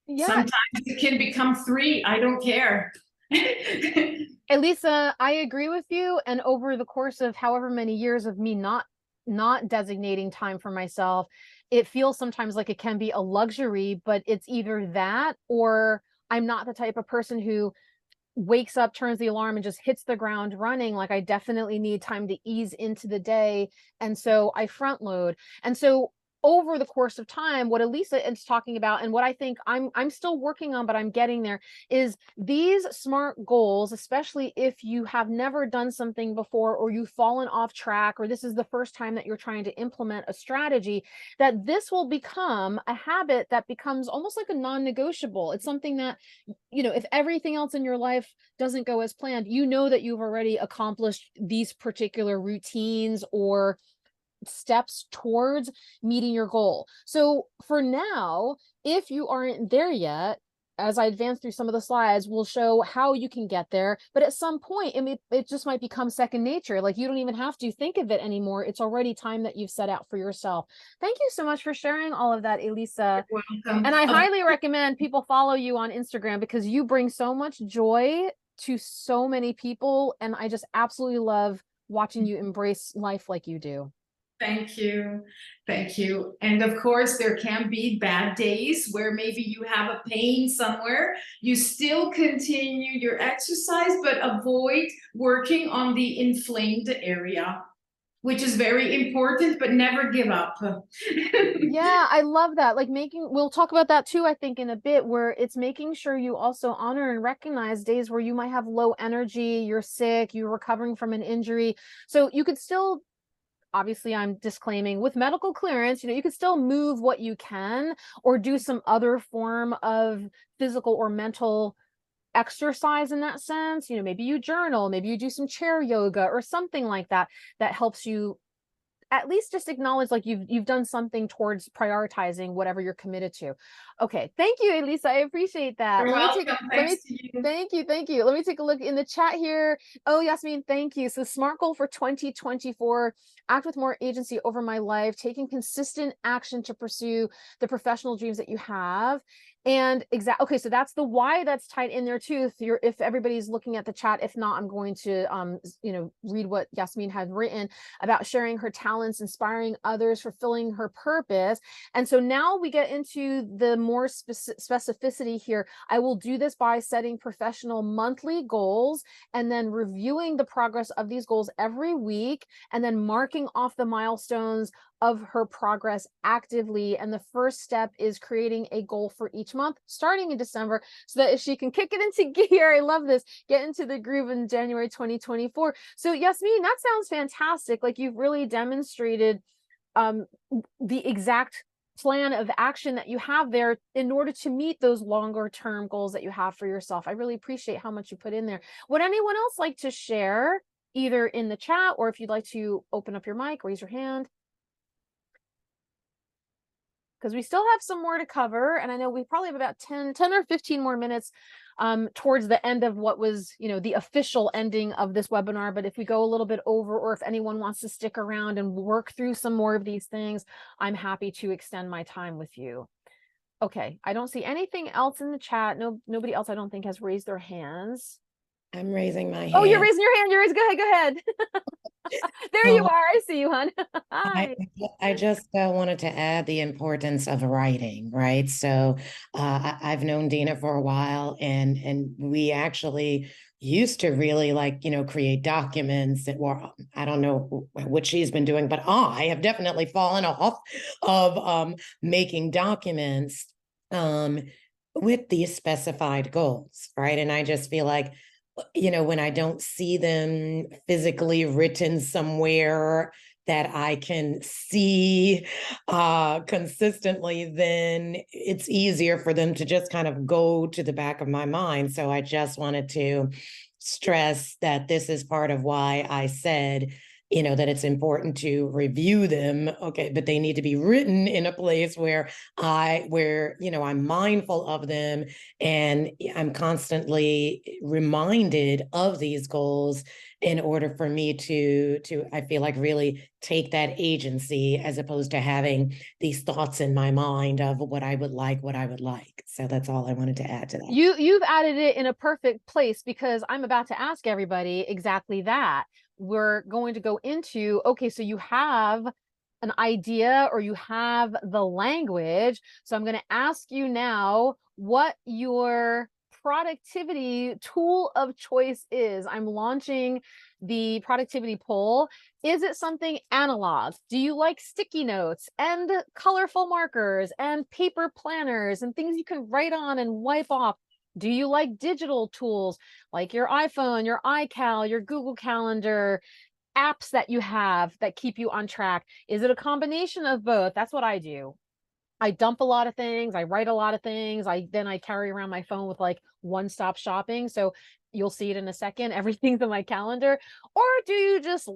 [SPEAKER 1] Yeah.
[SPEAKER 3] sometimes it can become 3. I don't care.
[SPEAKER 1] Elisa, I agree with you. And over the course of however many years of me not designating time for myself, it feels sometimes like it can be a luxury, but it's either that or I'm not the type of person who wakes up, turns the alarm, and just hits the ground running. Like, I definitely need time to ease into the day. And so I front load. And so over the course of time, what Elisa is talking about, and what I think I'm still working on, but I'm getting there, is these SMART goals, especially if you have never done something before, or you've fallen off track, or this is the first time that you're trying to implement a strategy, that this will become a habit that becomes almost like a non-negotiable. It's something that, you know, if everything else in your life doesn't go as planned, you know that you've already accomplished these particular routines or steps towards meeting your goal. So for now, if you aren't there yet, as I advance through some of the slides, we'll show how you can get there. But at some point, it just might become second nature. Like, you don't even have to think of it anymore. It's already time that you've set out for yourself. Thank you so much for sharing all of that, Elisa.
[SPEAKER 3] Welcome.
[SPEAKER 1] And I highly recommend people follow you on Instagram, because you bring so much joy to so many people. And I just absolutely love watching you embrace life like you do.
[SPEAKER 3] Thank you. Thank you. And of course, there can be bad days where maybe you have a pain somewhere. You still continue your exercise, but avoid working on the inflamed area, which is very important, but never give up.
[SPEAKER 1] Yeah, I love that. Like, we'll talk about that too, I think, in a bit, where it's making sure you also honor and recognize days where you might have low energy, you're sick, you're recovering from an injury. So you could still, obviously I'm disclaiming, with medical clearance, you know, you could still move what you can, or do some other form of physical or mental exercise in that sense. You know, maybe you journal, maybe you do some chair yoga or something like that, that helps you at least just acknowledge like you've done something towards prioritizing whatever you're committed to. Okay, thank you, Elisa. I appreciate that.
[SPEAKER 3] You're welcome.
[SPEAKER 1] Thank you. Let me take a look in the chat here. Oh, Yasmin, thank you. So, SMART goal for 2024: act with more agency over my life, taking consistent action to pursue the professional dreams that you have. And okay, so that's the why that's tied in there too. If everybody's looking at the chat, if not, I'm going to read what Yasmin had written about sharing her talents, inspiring others, fulfilling her purpose. And so now we get into the more specificity here. I will do this by setting professional monthly goals, and then reviewing the progress of these goals every week, and then marking off the milestones of her progress actively. And the first step is creating a goal for each month starting in December, so that if she can kick it into gear, I love this, get into the groove in January 2024. So Yasmin, that sounds fantastic. Like, you've really demonstrated the exact plan of action that you have there in order to meet those longer term goals that you have for yourself. I really appreciate how much you put in there. Would anyone else like to share, either in the chat, or if you'd like to open up your mic, raise your hand? Because we still have some more to cover, and I know we probably have about 10 or 15 more minutes towards the end of what was, the official ending of this webinar. But if we go a little bit over, or if anyone wants to stick around and work through some more of these things, I'm happy to extend my time with you. Okay, I don't see anything else in the chat. Nobody else, I don't think, has raised their hands.
[SPEAKER 4] I'm raising my hand.
[SPEAKER 1] Oh, you're raising your hand. Go ahead. There you are. I see you, hon. Hi.
[SPEAKER 4] I just wanted to add the importance of writing, right? So I've known Dina for a while, and we actually used to really create documents that were, I don't know what she's been doing, but I have definitely fallen off of making documents with these specified goals, right? And I just feel like, when I don't see them physically written somewhere that I can see consistently, then it's easier for them to just kind of go to the back of my mind. So I just wanted to stress that this is part of why I said, that it's important to review them. Okay, but they need to be written in a place where I'm mindful of them, and I'm constantly reminded of these goals in order for me to I feel like really take that agency, as opposed to having these thoughts in my mind of what I would like. So that's all I wanted to add to that.
[SPEAKER 1] You've added it in a perfect place, because I'm about to ask everybody exactly that. We're going to go into, okay, so you have an idea, or you have the language. So I'm going to ask you now what your productivity tool of choice is. I'm launching the productivity poll. Is it something analog? Do you like sticky notes and colorful markers and paper planners and things you can write on and wipe off? Do you like digital tools like your iPhone, your iCal, your Google Calendar, apps that you have that keep you on track? Is it a combination of both? That's what I do. I dump a lot of things. I write a lot of things. Then I carry around my phone with like one-stop shopping. So you'll see it in a second. Everything's in my calendar. Or do you just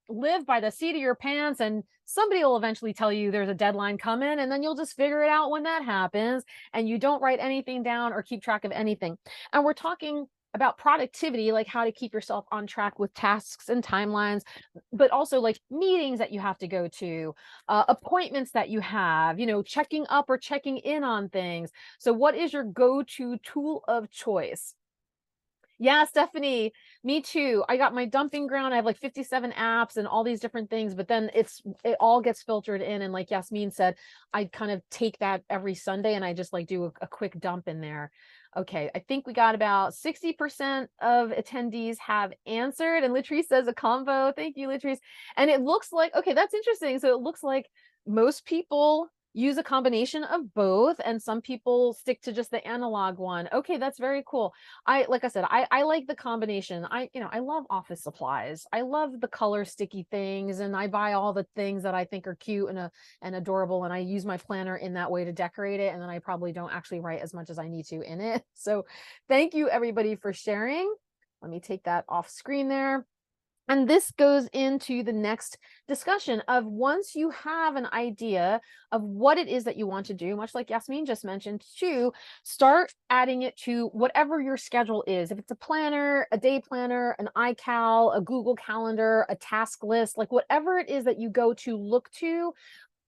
[SPEAKER 1] live by the seat of your pants and somebody will eventually tell you there's a deadline coming and then you'll just figure it out when that happens and you don't write anything down or keep track of anything? And we're talking about productivity, like how to keep yourself on track with tasks and timelines, but also like meetings that you have to go to, appointments that you have, checking up or checking in on things. So what is your go-to tool of choice? Yeah, Stephanie, me too. I got my dumping ground. I have like 57 apps and all these different things, but then it all gets filtered in. And like Yasmin said, I kind of take that every Sunday and I just like do a quick dump in there. Okay, I think we got about 60% of attendees have answered, and Latrice says a combo. Thank you, Latrice. And it looks like, okay, that's interesting. So it looks like most people use a combination of both, and some people stick to just the analog one. Okay, that's very cool. Like I said, I like the combination. I love office supplies. I love the color sticky things, and I buy all the things that I think are cute and adorable, and I use my planner in that way to decorate it, and then I probably don't actually write as much as I need to in it. So thank you everybody for sharing. Let me take that off screen there. And this goes into the next discussion of, once you have an idea of what it is that you want to do, much like Yasmin just mentioned, to start adding it to whatever your schedule is. If it's a planner, a day planner, an iCal, a Google Calendar, a task list, like whatever it is that you go to look to,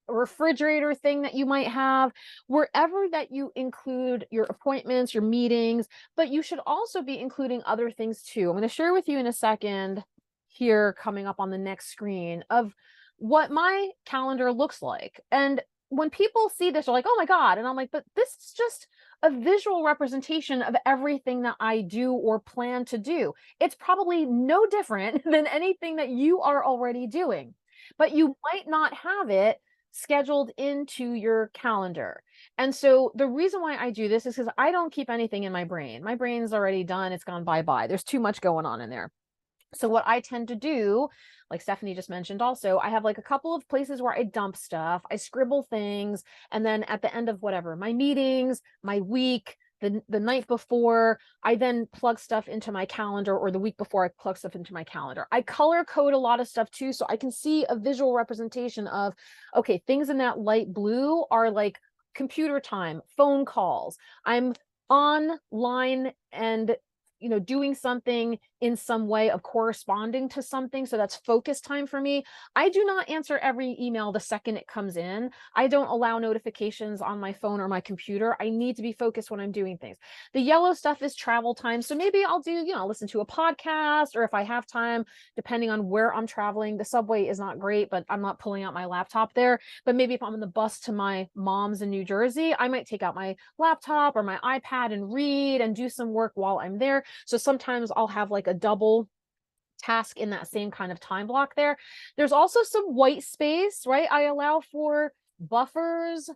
[SPEAKER 1] a refrigerator thing that you might have, wherever that you include your appointments, your meetings, but you should also be including other things too. I'm going to share with you in a second here, coming up on the next screen, of what my calendar looks like. And when people see this, they're like, oh my God. And I'm like, but this is just a visual representation of everything that I do or plan to do. It's probably no different than anything that you are already doing, but you might not have it scheduled into your calendar. And so the reason why I do this is because I don't keep anything in my brain. My brain's already done. It's gone bye-bye. There's too much going on in there. So what I tend to do, like Stephanie just mentioned also, I have like a couple of places where I dump stuff, I scribble things, and then at the end of whatever, my meetings, my week, the night before, I then plug stuff into my calendar, or the week before I plug stuff into my calendar. I color code a lot of stuff too, so I can see a visual representation of, okay, things in that light blue are like computer time, phone calls. I'm online and doing something in some way of corresponding to something. So that's focus time for me. I do not answer every email the second it comes in. I don't allow notifications on my phone or my computer. I need to be focused when I'm doing things. The yellow stuff is travel time. So maybe I'll do, listen to a podcast, or if I have time, depending on where I'm traveling. The subway is not great, but I'm not pulling out my laptop there. But maybe if I'm on the bus to my mom's in New Jersey, I might take out my laptop or my iPad and read and do some work while I'm there. So sometimes I'll have like a double task in that same kind of time block there. There's also some white space, right? I allow for buffers,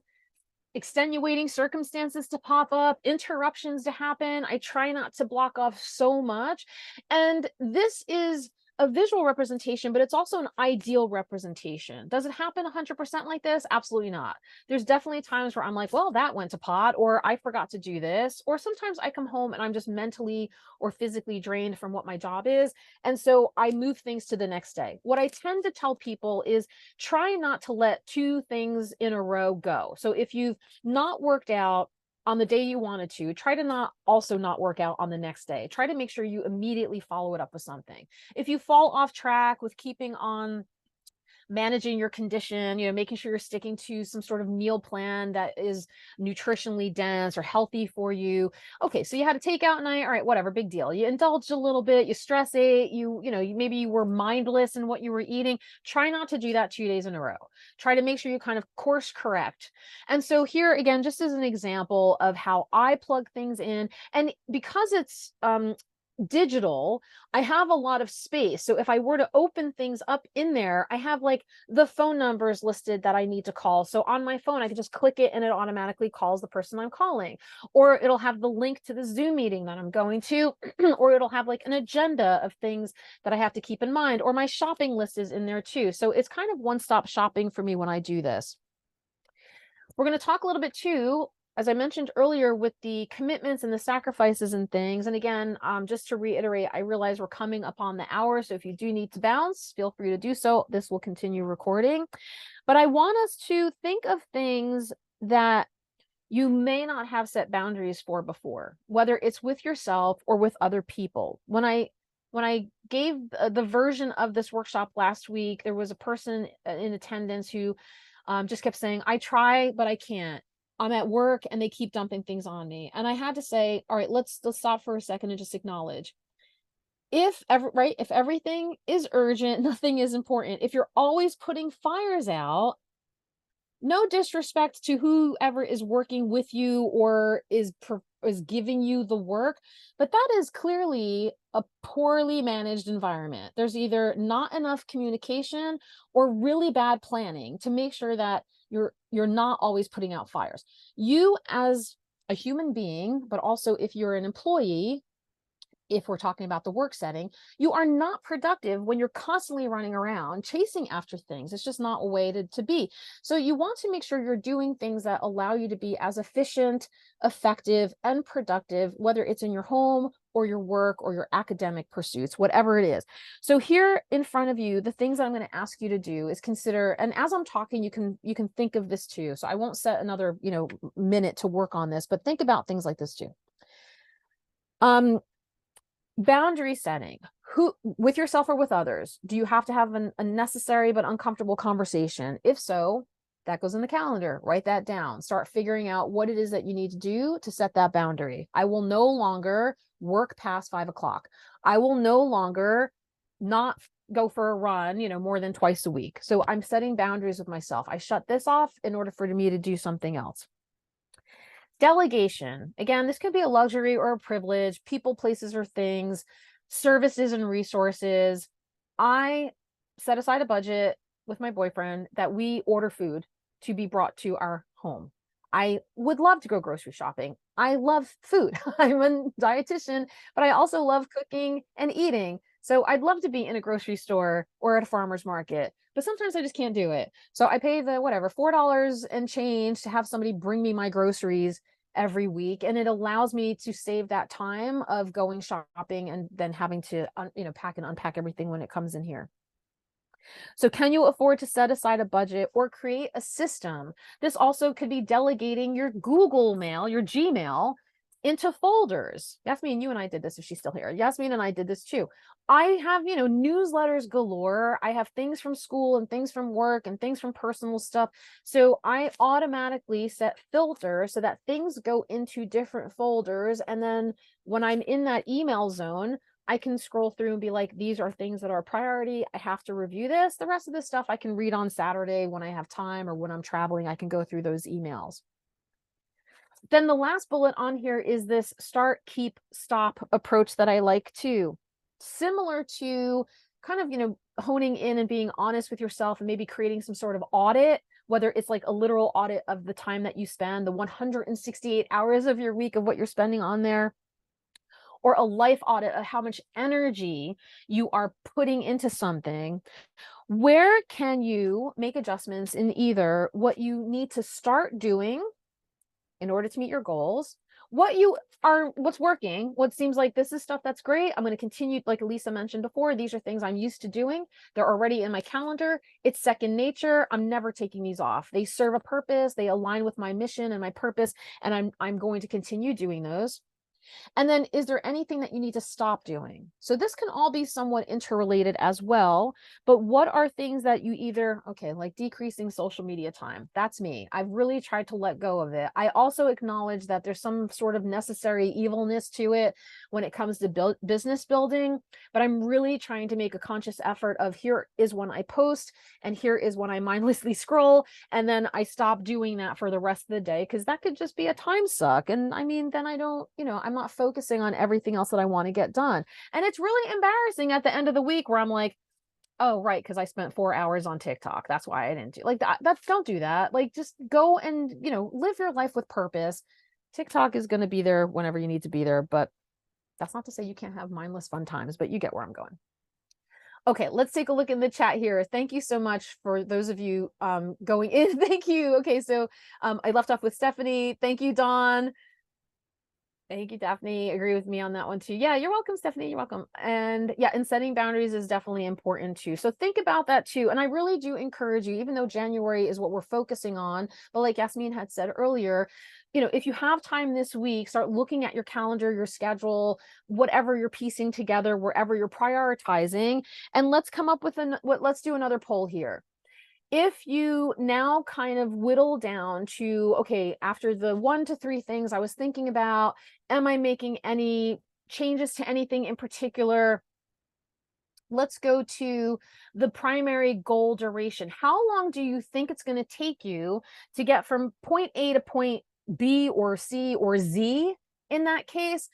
[SPEAKER 1] extenuating circumstances to pop up, interruptions to happen. I try not to block off so much. And this is a visual representation, but it's also an ideal representation. Does it happen 100% like this? Absolutely not. There's definitely times where I'm like, well, that went to pot, or I forgot to do this. Or sometimes I come home and I'm just mentally or physically drained from what my job is. And so I move things to the next day. What I tend to tell people is try not to let two things in a row go. So if you've not worked out on the day you wanted to, try to not work out on the next day. Try to make sure you immediately follow it up with something. If you fall off track with keeping on managing your condition, making sure you're sticking to some sort of meal plan that is nutritionally dense or healthy for you. Okay, so you had a takeout night. All right, whatever, big deal. You indulged a little bit, you stress ate, maybe you were mindless in what you were eating. Try not to do that 2 days in a row. Try to make sure you kind of course correct. And so here again, just as an example of how I plug things in, and because it's digital, I have a lot of space. So if I were to open things up in there, I have like the phone numbers listed that I need to call. So on my phone, I can just click it and it automatically calls the person I'm calling, or it'll have the link to the Zoom meeting that I'm going to, or it'll have like an agenda of things that I have to keep in mind, or my shopping list is in there too. So it's kind of one-stop shopping for me when I do this. We're going to talk a little bit too, as I mentioned earlier, with the commitments and the sacrifices and things. And again, just to reiterate, I realize we're coming up on the hour. So if you do need to bounce, feel free to do so. This will continue recording. But I want us to think of things that you may not have set boundaries for before, whether it's with yourself or with other people. When I gave the version of this workshop last week, there was a person in attendance who just kept saying, I try, but I can't. I'm at work and they keep dumping things on me. And I had to say, all right, let's stop for a second and just acknowledge. If everything is urgent, nothing is important. If you're always putting fires out, no disrespect to whoever is working with you or is giving you the work, but that is clearly a poorly managed environment. There's either not enough communication or really bad planning to make sure that you're not always putting out fires. You as a human being, but also if you're an employee, if we're talking about the work setting, you are not productive when you're constantly running around chasing after things. It's just not a way to be. So you want to make sure you're doing things that allow you to be as efficient, effective, and productive, whether it's in your home or your work or your academic pursuits, whatever it is. So here in front of you, the things that I'm going to ask you to do is consider, and as I'm talking, you can think of this too. So I won't set another, minute to work on this, but think about things like this too. Boundary setting, with yourself or with others. Do you have to have a necessary but uncomfortable conversation? If so, that goes in the calendar. Write that down. Start figuring out what it is that you need to do to set that boundary. I will no longer work past 5 o'clock. I will no longer not go for a run, more than twice a week. So I'm setting boundaries with myself. I shut this off in order for me to do something else. Delegation. Again, this could be a luxury or a privilege, people, places, or things, services and resources. I set aside a budget with my boyfriend that we order food to be brought to our home. I would love to go grocery shopping. I love food. I'm a dietitian, but I also love cooking and eating. So I'd love to be in a grocery store or at a farmer's market, but sometimes I just can't do it. So I pay the $4 and change to have somebody bring me my groceries every week. And it allows me to save that time of going shopping and then having to, pack and unpack everything when it comes in here. So can you afford to set aside a budget or create a system? This also could be delegating your Google Mail, your Gmail, into folders. Yasmin, you and I did this if she's still here. Yasmin and I did this too. I have, newsletters galore. I have things from school and things from work and things from personal stuff. So I automatically set filters so that things go into different folders. And then when I'm in that email zone, I can scroll through and be like, these are things that are a priority. I have to review this. The rest of this stuff I can read on Saturday when I have time, or when I'm traveling, I can go through those emails. Then the last bullet on here is this start, keep, stop approach that I like too. Similar to kind of, honing in and being honest with yourself and maybe creating some sort of audit, whether it's like a literal audit of the time that you spend, the 168 hours of your week of what you're spending on there, or a life audit of how much energy you are putting into something. Where can you make adjustments in either what you need to start doing in order to meet your goals, what's working, what seems like this is stuff that's great, I'm going to continue, like Elisa mentioned before, these are things I'm used to doing, they're already in my calendar, it's second nature, I'm never taking these off, they serve a purpose, they align with my mission and my purpose, and I'm going to continue doing those. And then, is there anything that you need to stop doing? So this can all be somewhat interrelated as well. But what are things that you either, okay, like decreasing social media time? That's me. I've really tried to let go of it. I also acknowledge that there's some sort of necessary evilness to it when it comes to business building. But I'm really trying to make a conscious effort of, here is when I post and here is when I mindlessly scroll. And then I stop doing that for the rest of the day, because that could just be a time suck. And I mean, then I don't, I'm not focusing on everything else that I want to get done. And it's really embarrassing at the end of the week where I'm like, oh, right, because I spent 4 hours on TikTok. That's why I didn't do like that. Don't do that. Like, just go and, live your life with purpose. TikTok is going to be there whenever you need to be there, but that's not to say you can't have mindless fun times, but you get where I'm going. Okay, let's take a look in the chat here. Thank you so much for those of you going in. Thank you. Okay, so I left off with Stephanie. Thank you, Dawn. Thank you, Daphne. Agree with me on that one too. Yeah, you're welcome, Stephanie. You're welcome. And yeah, and setting boundaries is definitely important too. So think about that too. And I really do encourage you, even though January is what we're focusing on, but like Yasmin had said earlier, if you have time this week, start looking at your calendar, your schedule, whatever you're piecing together, wherever you're prioritizing, and let's come up with let's do another poll here. If you now kind of whittle down to, okay, after the 1 to 3 things I was thinking about, am I making any changes to anything in particular? Let's go to the primary goal duration. How long do you think it's going to take you to get from point A to point B or C or Z in that case?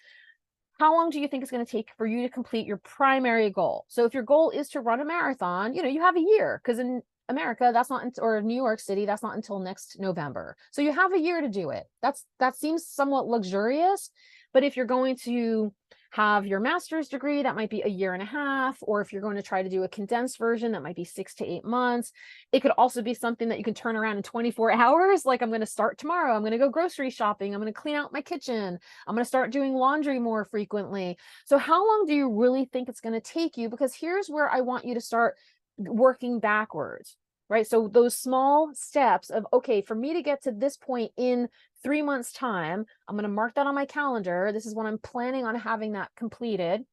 [SPEAKER 1] How long do you think it's going to take for you to complete your primary goal? So if your goal is to run a marathon, you have a year, because in America, that's not, or New York City, that's not until next November. So you have a year to do it. That seems somewhat luxurious, but if you're going to have your master's degree, that might be 1.5 years, or if you're going to try to do a condensed version, that might be 6 to 8 months. It could also be something that you can turn around in 24 hours. Like, I'm going to start tomorrow. I'm going to go grocery shopping. I'm going to clean out my kitchen. I'm going to start doing laundry more frequently. So how long do you really think it's going to take you? Because here's where I want you to start working backwards, right? So those small steps of, okay, for me to get to this point in 3 months time, I'm going to mark that on my calendar. This is when I'm planning on having that completed.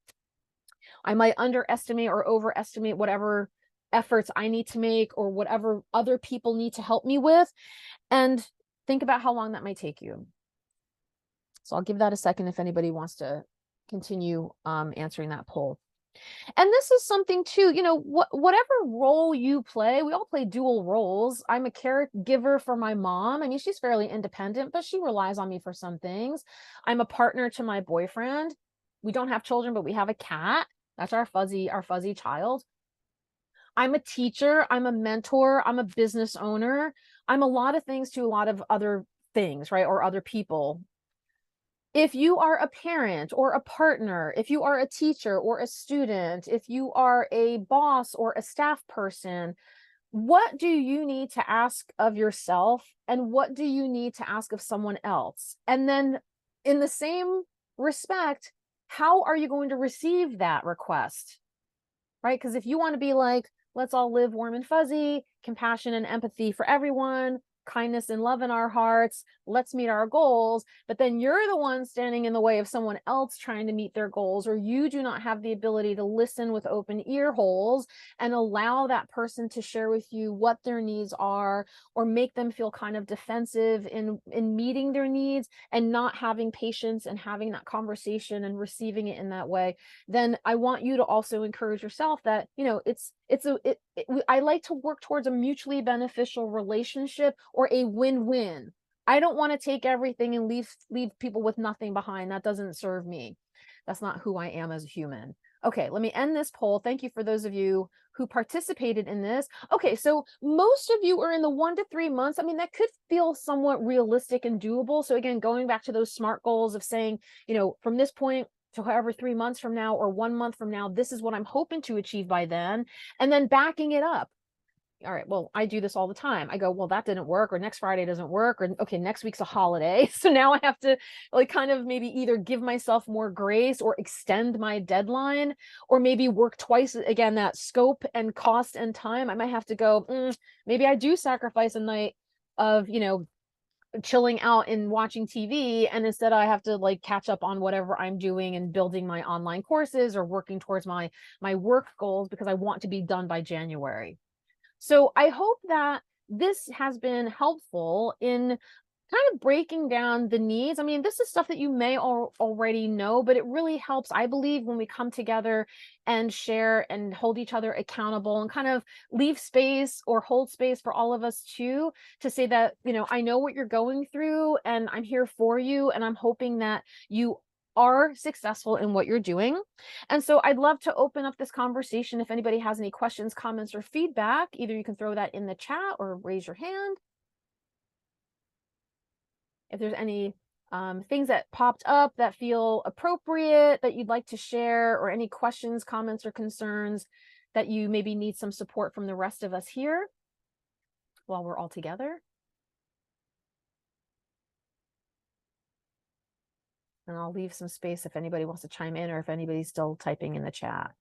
[SPEAKER 1] I might underestimate or overestimate whatever efforts I need to make or whatever other people need to help me with, and think about how long that might take you. So I'll give that a second if anybody wants to continue answering that poll. And this is something too, whatever role you play, we all play dual roles. I'm a caregiver for my mom. I mean, she's fairly independent, but she relies on me for some things. I'm a partner to my boyfriend. We don't have children, but we have a cat. That's our fuzzy child. I'm a teacher. I'm a mentor. I'm a business owner. I'm a lot of things to a lot of other things, right? Or other people. If you are a parent or a partner, if you are a teacher or a student, if you are a boss or a staff person, what do you need to ask of yourself and what do you need to ask of someone else? And then in the same respect, how are you going to receive that request? Right? Because if you want to be like, let's all live warm and fuzzy, compassion and empathy for everyone, kindness and love in our hearts, let's meet our goals, but then you're the one standing in the way of someone else trying to meet their goals, or you do not have the ability to listen with open ear holes and allow that person to share with you what their needs are, or make them feel kind of defensive in meeting their needs and not having patience and having that conversation and receiving it in that way, then I want you to also encourage yourself that, I like to work towards a mutually beneficial relationship or a win-win. I don't want to take everything and leave people with nothing behind. That doesn't serve me. That's not who I am as a human. Okay, let me end this poll. Thank you for those of you who participated in this. Okay, so most of you are in the 1 to 3 months. I mean, that could feel somewhat realistic and doable. So again, going back to those SMART goals of saying, from this point to however 3 months from now or 1 month from now, this is what I'm hoping to achieve by then, and then backing it up. All right, well, I do this all the time. I go, well, that didn't work, or next Friday doesn't work, or okay, next week's a holiday. So now I have to kind of maybe either give myself more grace or extend my deadline, or maybe work twice again, that scope and cost and time. I might have to go, maybe I do sacrifice a night of, chilling out and watching TV, and instead I have to like catch up on whatever I'm doing and building my online courses or working towards my work goals because I want to be done by January. So I hope that this has been helpful in kind of breaking down the needs. I mean, this is stuff that you may already know, but it really helps, I believe, when we come together and share and hold each other accountable and kind of leave space or hold space for all of us too, to say that, you know, I know what you're going through and I'm here for you. And I'm hoping that you are successful in what you're doing. And so I'd love to open up this conversation. If anybody has any questions, comments, or feedback, either you can throw that in the chat or raise your hand. If there's any things that popped up that feel appropriate that you'd like to share, or any questions, comments, or concerns that you maybe need some support from the rest of us here while we're all together. And I'll leave some space if anybody wants to chime in or if anybody's still typing in the chat.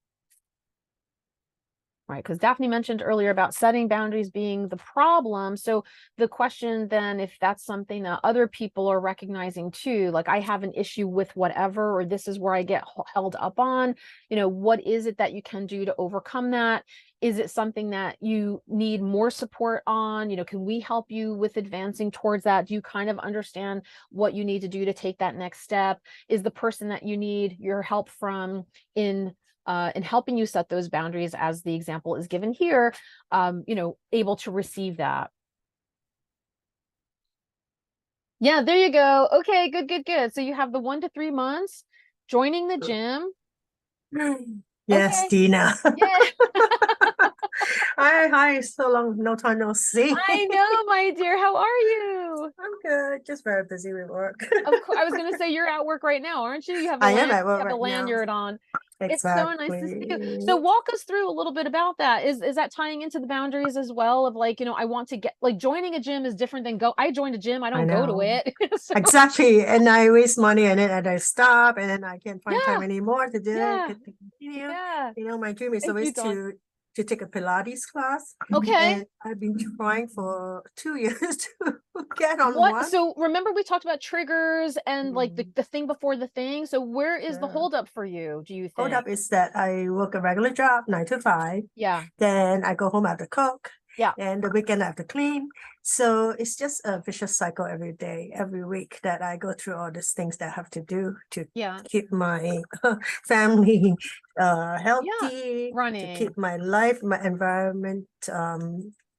[SPEAKER 1] Right, because Daphne mentioned earlier about setting boundaries being the problem. So the question then, if that's something that other people are recognizing too, like I have an issue with whatever, or this is where I get held up on, you know, what is it that you can do to overcome that? Is it something that you need more support on? You know, can we help you with advancing towards that? Do you kind of understand what you need to do to take that next step? Is the person that you need your help from in helping you set those boundaries, as the example is given here, you know, able to receive that? Yeah, there you go. Okay, good, good, good. So you have the 1 to 3 months, joining the gym.
[SPEAKER 5] Yes,
[SPEAKER 1] Okay.
[SPEAKER 5] Dina.
[SPEAKER 1] Yeah.
[SPEAKER 5] Hi, so long, no time no see.
[SPEAKER 1] I know, my dear. How are you?
[SPEAKER 5] I'm good, just very busy with work.
[SPEAKER 1] Of course, I was going to say you're at work right now, aren't you? You have the
[SPEAKER 5] I am at work
[SPEAKER 1] you have the
[SPEAKER 5] right now.
[SPEAKER 1] lanyard on. It's so nice to see you.
[SPEAKER 5] Exactly.
[SPEAKER 1] So walk us through a little bit about that. Is that tying into the boundaries as well, of like, you know, I want to get, like, joining a gym is different than I joined a gym, I don't go to
[SPEAKER 5] know.
[SPEAKER 1] it. So,
[SPEAKER 5] Exactly, and I waste money and then I stop and then I can't find time
[SPEAKER 1] yeah,
[SPEAKER 5] anymore to do
[SPEAKER 1] yeah,
[SPEAKER 5] it, to continue.
[SPEAKER 1] yeah.
[SPEAKER 5] You know, my dream is
[SPEAKER 1] Thank you,
[SPEAKER 5] always
[SPEAKER 1] Dawn.
[SPEAKER 5] to take a Pilates class.
[SPEAKER 1] Okay.
[SPEAKER 5] And I've been trying for 2 years to get on one.
[SPEAKER 1] So remember we talked about triggers and like the thing before the thing. So where is the
[SPEAKER 5] Yeah.
[SPEAKER 1] holdup for you, do you
[SPEAKER 5] Hold
[SPEAKER 1] think?
[SPEAKER 5] up is that I work a regular job, 9 to 5.
[SPEAKER 1] Yeah.
[SPEAKER 5] Then I go home, I have to cook.
[SPEAKER 1] Yeah.
[SPEAKER 5] And the weekend I have to clean. So it's just a vicious cycle every day, every week, that I go through all these things that I have to do to
[SPEAKER 1] Yeah.
[SPEAKER 5] keep my family healthy, to
[SPEAKER 1] Running.
[SPEAKER 5] keep my life, my environment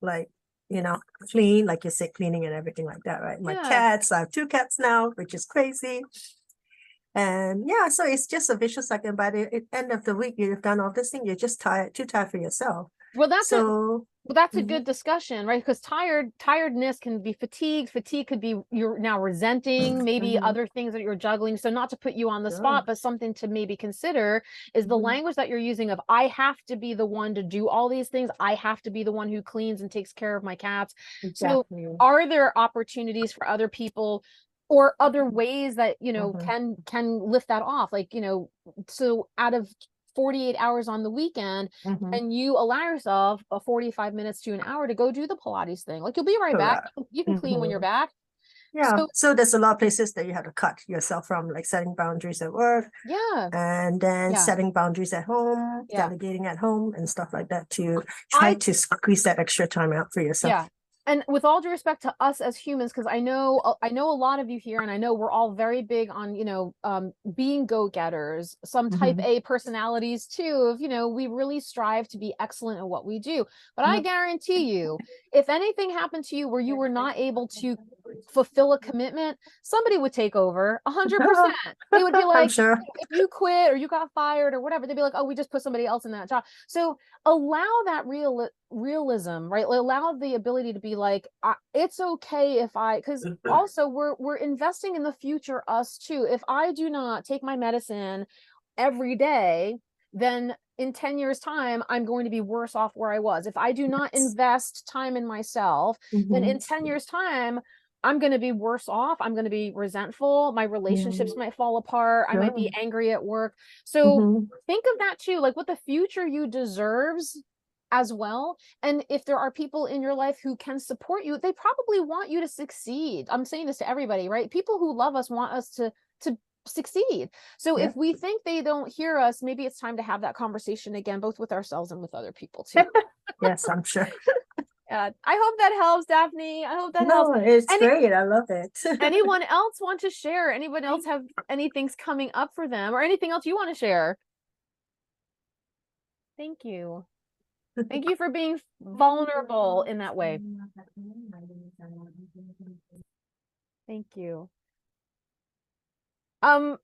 [SPEAKER 5] like, you know, clean, like you said, cleaning and everything like that, right? My
[SPEAKER 1] Yeah.
[SPEAKER 5] cats, I have 2 cats now, which is crazy. And yeah, so it's just a vicious cycle. By the end of the week, you've done all this thing, you're just tired, too tired for yourself.
[SPEAKER 1] Well, that's
[SPEAKER 5] So
[SPEAKER 1] a good discussion, right? Because tiredness can be fatigue. Fatigue could be you're now resenting maybe other things that you're juggling. So not to put you on the spot, but something to maybe consider is the language that you're using of, I have to be the one to do all these things. I have to be the one who cleans and takes care of my cats.
[SPEAKER 5] Exactly.
[SPEAKER 1] So are there opportunities for other people or other ways that, you know, can lift that off? Like, you know, so out of 48 hours on the weekend, and you allow yourself a 45 minutes to an hour to go do the Pilates thing. Like, you'll be right back. You can clean when you're back.
[SPEAKER 5] Yeah. So there's a lot of places that you have to cut yourself from, like setting boundaries at work.
[SPEAKER 1] Yeah.
[SPEAKER 5] And then setting boundaries at home,
[SPEAKER 1] Yeah.
[SPEAKER 5] delegating at home and stuff like that to try to squeeze that extra time out for yourself.
[SPEAKER 1] Yeah. And with all due respect to us as humans, because I know a lot of you here, and I know we're all very big on, you know, being go-getters, some type A personalities too, of, you know, we really strive to be excellent at what we do. But I guarantee you, if anything happened to you where you were not able to fulfill a commitment, somebody would take over 100%. They would be like,
[SPEAKER 5] sure.
[SPEAKER 1] if you quit or you got fired or whatever, they'd be like, oh, we just put somebody else in that job. So allow that realism, right? Allow the ability to be like, it's okay if because also we're investing in the future us too. If I do not take my medicine every day, then in 10 years time, I'm going to be worse off where I was. If I do not invest time in myself, then in 10 years time, I'm going to be worse off. I'm going to be resentful. My relationships might fall apart. I might be angry at work. So think of that too, like what the future you deserves as well. And if there are people in your life who can support you, they probably want you to succeed. I'm saying this to everybody, right? People who love us want us to succeed. So
[SPEAKER 5] Yeah.
[SPEAKER 1] if we think they don't hear us, maybe it's time to have that conversation again, both with ourselves and with other people too.
[SPEAKER 5] Yes, I'm sure.
[SPEAKER 1] I hope that helps, Daphne. I hope that
[SPEAKER 5] No,
[SPEAKER 1] helps.
[SPEAKER 5] it's
[SPEAKER 1] Any-
[SPEAKER 5] great. I love it.
[SPEAKER 1] Anyone else want to share? Anyone else have anything's coming up for them or anything else you want to share? Thank you. Thank you for being vulnerable in that way. Thank you. I'm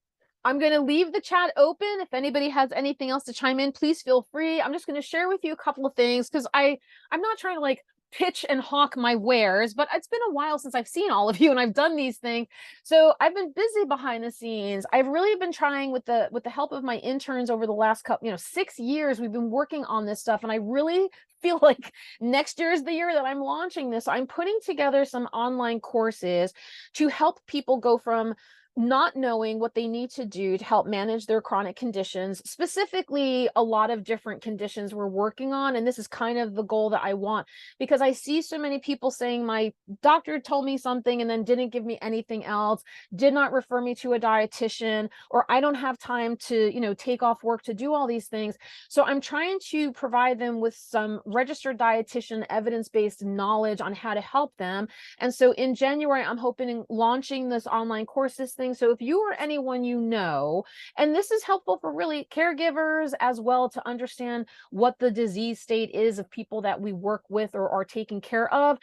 [SPEAKER 1] going to leave the chat open. If anybody has anything else to chime in, please feel free. I'm just going to share with you a couple of things because I'm not trying to like pitch and hawk my wares, but it's been a while since I've seen all of you and I've done these things. So I've been busy behind the scenes. I've really been trying with the help of my interns over the last couple, 6 years, we've been working on this stuff. And I really feel like next year is the year that I'm launching this. I'm putting together some online courses to help people go from not knowing what they need to do to help manage their chronic conditions, specifically a lot of different conditions we're working on. And this is kind of the goal that I want, because I see so many people saying my doctor told me something and then didn't give me anything else, did not refer me to a dietitian, or I don't have time to, take off work to do all these things. So I'm trying to provide them with some registered dietitian evidence-based knowledge on how to help them. And so in January, I'm hoping launching this online courses thing. So if you or anyone and this is helpful for really caregivers as well to understand what the disease state is of people that we work with or are taking care of.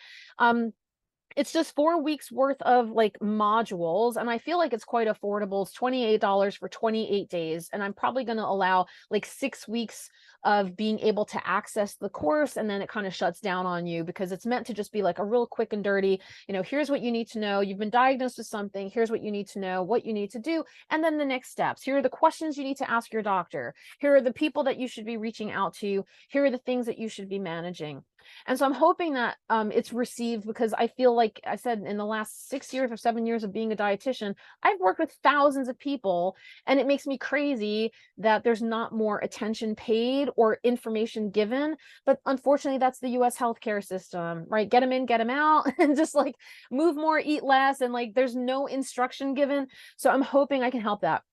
[SPEAKER 1] It's just 4 weeks worth of like modules, and I feel like it's quite affordable. It's $28 for 28 days, and I'm probably going to allow like 6 weeks of being able to access the course, and then it kind of shuts down on you because it's meant to just be like a real quick and dirty, here's what you need to know. You've been diagnosed with something. Here's what you need to know, what you need to do, and then the next steps. Here are the questions you need to ask your doctor. Here are the people that you should be reaching out to. Here are the things that you should be managing. And so I'm hoping that it's received, because I feel like I said in the last 6 years or 7 years of being a dietitian, I've worked with thousands of people, and it makes me crazy that there's not more attention paid or information given. But unfortunately, that's the US healthcare system, right? Get them in, get them out, and just like move more, eat less. And like, there's no instruction given. So I'm hoping I can help that.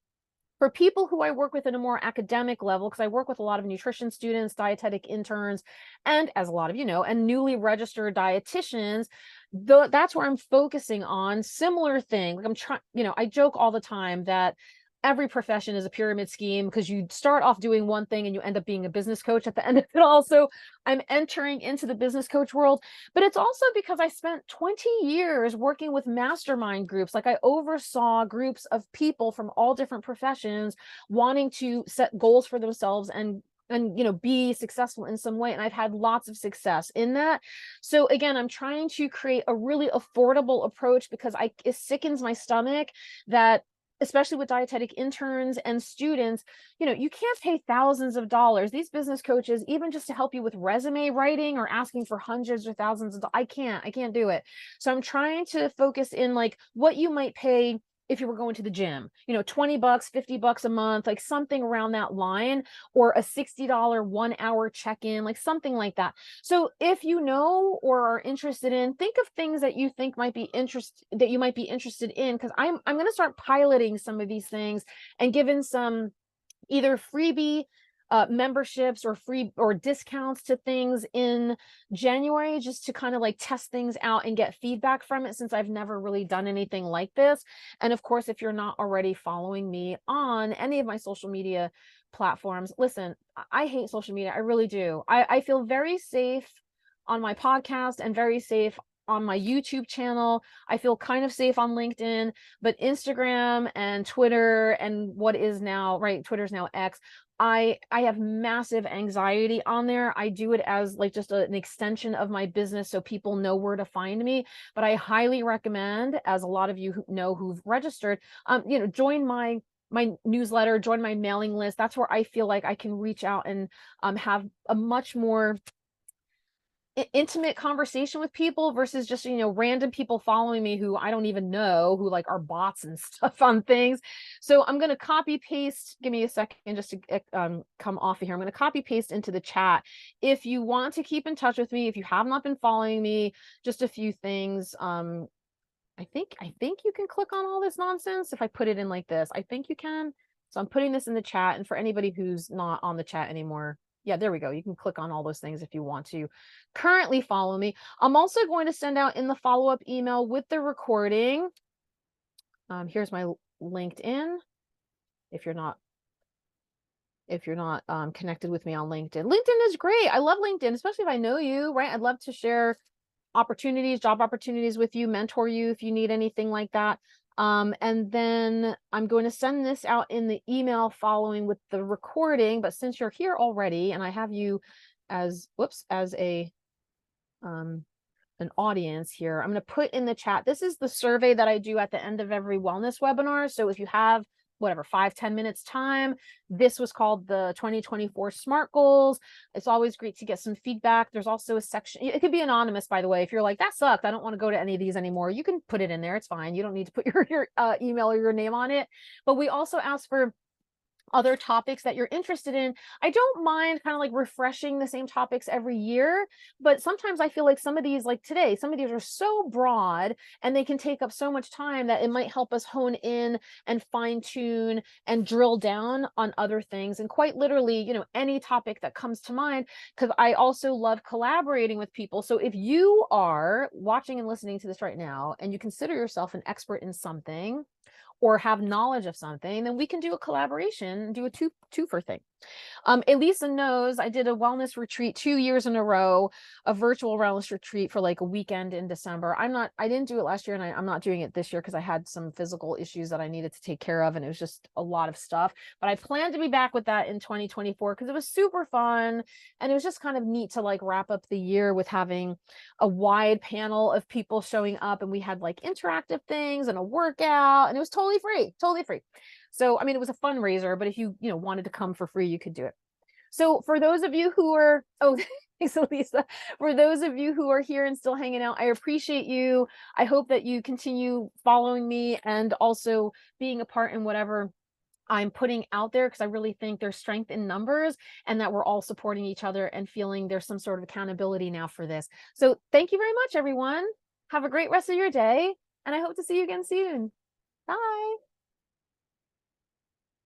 [SPEAKER 1] For people who I work with at a more academic level, because I work with a lot of nutrition students, dietetic interns, and as a lot of you know, and newly registered dietitians, that's where I'm focusing on similar thing. Like I'm trying, I joke all the time that every profession is a pyramid scheme, because you start off doing one thing and you end up being a business coach at the end of it all. So I'm entering into the business coach world, but it's also because I spent 20 years working with mastermind groups. Like I oversaw groups of people from all different professions wanting to set goals for themselves and be successful in some way. And I've had lots of success in that. So again, I'm trying to create a really affordable approach, because it sickens my stomach that, especially with dietetic interns and students, you can't pay thousands of dollars. These business coaches, even just to help you with resume writing or asking for hundreds or thousands of dollars, I can't do it. So I'm trying to focus in like what you might pay if you were going to the gym, $20, $50 a month, like something around that line, or a $60 1 hour check-in, like something like that. So if you know or are interested in, think of things that you think might be interested in, because I'm going to start piloting some of these things and giving some either freebie memberships or free or discounts to things in January, just to kind of like test things out and get feedback from it, since I've never really done anything like this. And of course, if you're not already following me on any of my social media platforms, listen, I hate social media. I really do. I feel very safe on my podcast and very safe on my YouTube channel. I feel kind of safe on LinkedIn, but Instagram and Twitter and what is now, right, Twitter's now X, I have massive anxiety on there. I do it as like just an extension of my business, so people know where to find me. But I highly recommend, as a lot of you who've registered, join my newsletter, join my mailing list. That's where I feel like I can reach out and have a much more intimate conversation with people versus just, you know, random people following me who I don't even know, who like are bots and stuff on things. So I'm going to copy paste. Give me a second just to come off of here. I'm going to copy paste into the chat. If you want to keep in touch with me, if you have not been following me, just a few things. I think you can click on all this nonsense if I put it in like this. I think you can. So I'm putting this in the chat, and for anybody who's not on the chat anymore, yeah, there we go. You can click on all those things if you want to currently follow me. I'm also going to send out in the follow-up email with the recording. Here's my LinkedIn. If you're not connected with me on LinkedIn. LinkedIn is great. I love LinkedIn, especially if I know you, right? I'd love to share opportunities, job opportunities with you, mentor you if you need anything like that. And then I'm going to send this out in the email following with the recording. But since you're here already, and I have you as a an audience here, I'm going to put in the chat. This is the survey that I do at the end of every wellness webinar. So if you have whatever 5-10 minutes time, this was called the 2024 SMART goals. It's always great to get some feedback. There's also a section, it could be anonymous, by the way. If you're like, that sucked, I don't want to go to any of these anymore, you can put it in there. It's fine. You don't need to put your email or your name on it. But we also ask for other topics that you're interested in. I don't mind kind of like refreshing the same topics every year, but sometimes I feel like some of these, like today, some of these are so broad and they can take up so much time that it might help us hone in and fine tune and drill down on other things. And quite literally, you know, any topic that comes to mind, because I also love collaborating with people. So if you are watching and listening to this right now and you consider yourself an expert in something, or have knowledge of something, then we can do a collaboration, do a two-for thing. Elisa knows I did a wellness retreat 2 years in a row, a virtual wellness retreat for like a weekend in December. I didn't do it last year, and I'm not doing it this year because I had some physical issues that I needed to take care of, and it was just a lot of stuff. But I plan to be back with that in 2024 because it was super fun, and it was just kind of neat to like wrap up the year with having a wide panel of people showing up, and we had like interactive things and a workout, and it was totally free. So, I mean, it was a fundraiser, but if you wanted to come for free, you could do it. So for those of you who are, thanks, Lisa. For those of you who are here and still hanging out, I appreciate you. I hope that you continue following me and also being a part in whatever I'm putting out there, because I really think there's strength in numbers and that we're all supporting each other and feeling there's some sort of accountability now for this. So thank you very much, everyone. Have a great rest of your day, and I hope to see you again soon. Bye.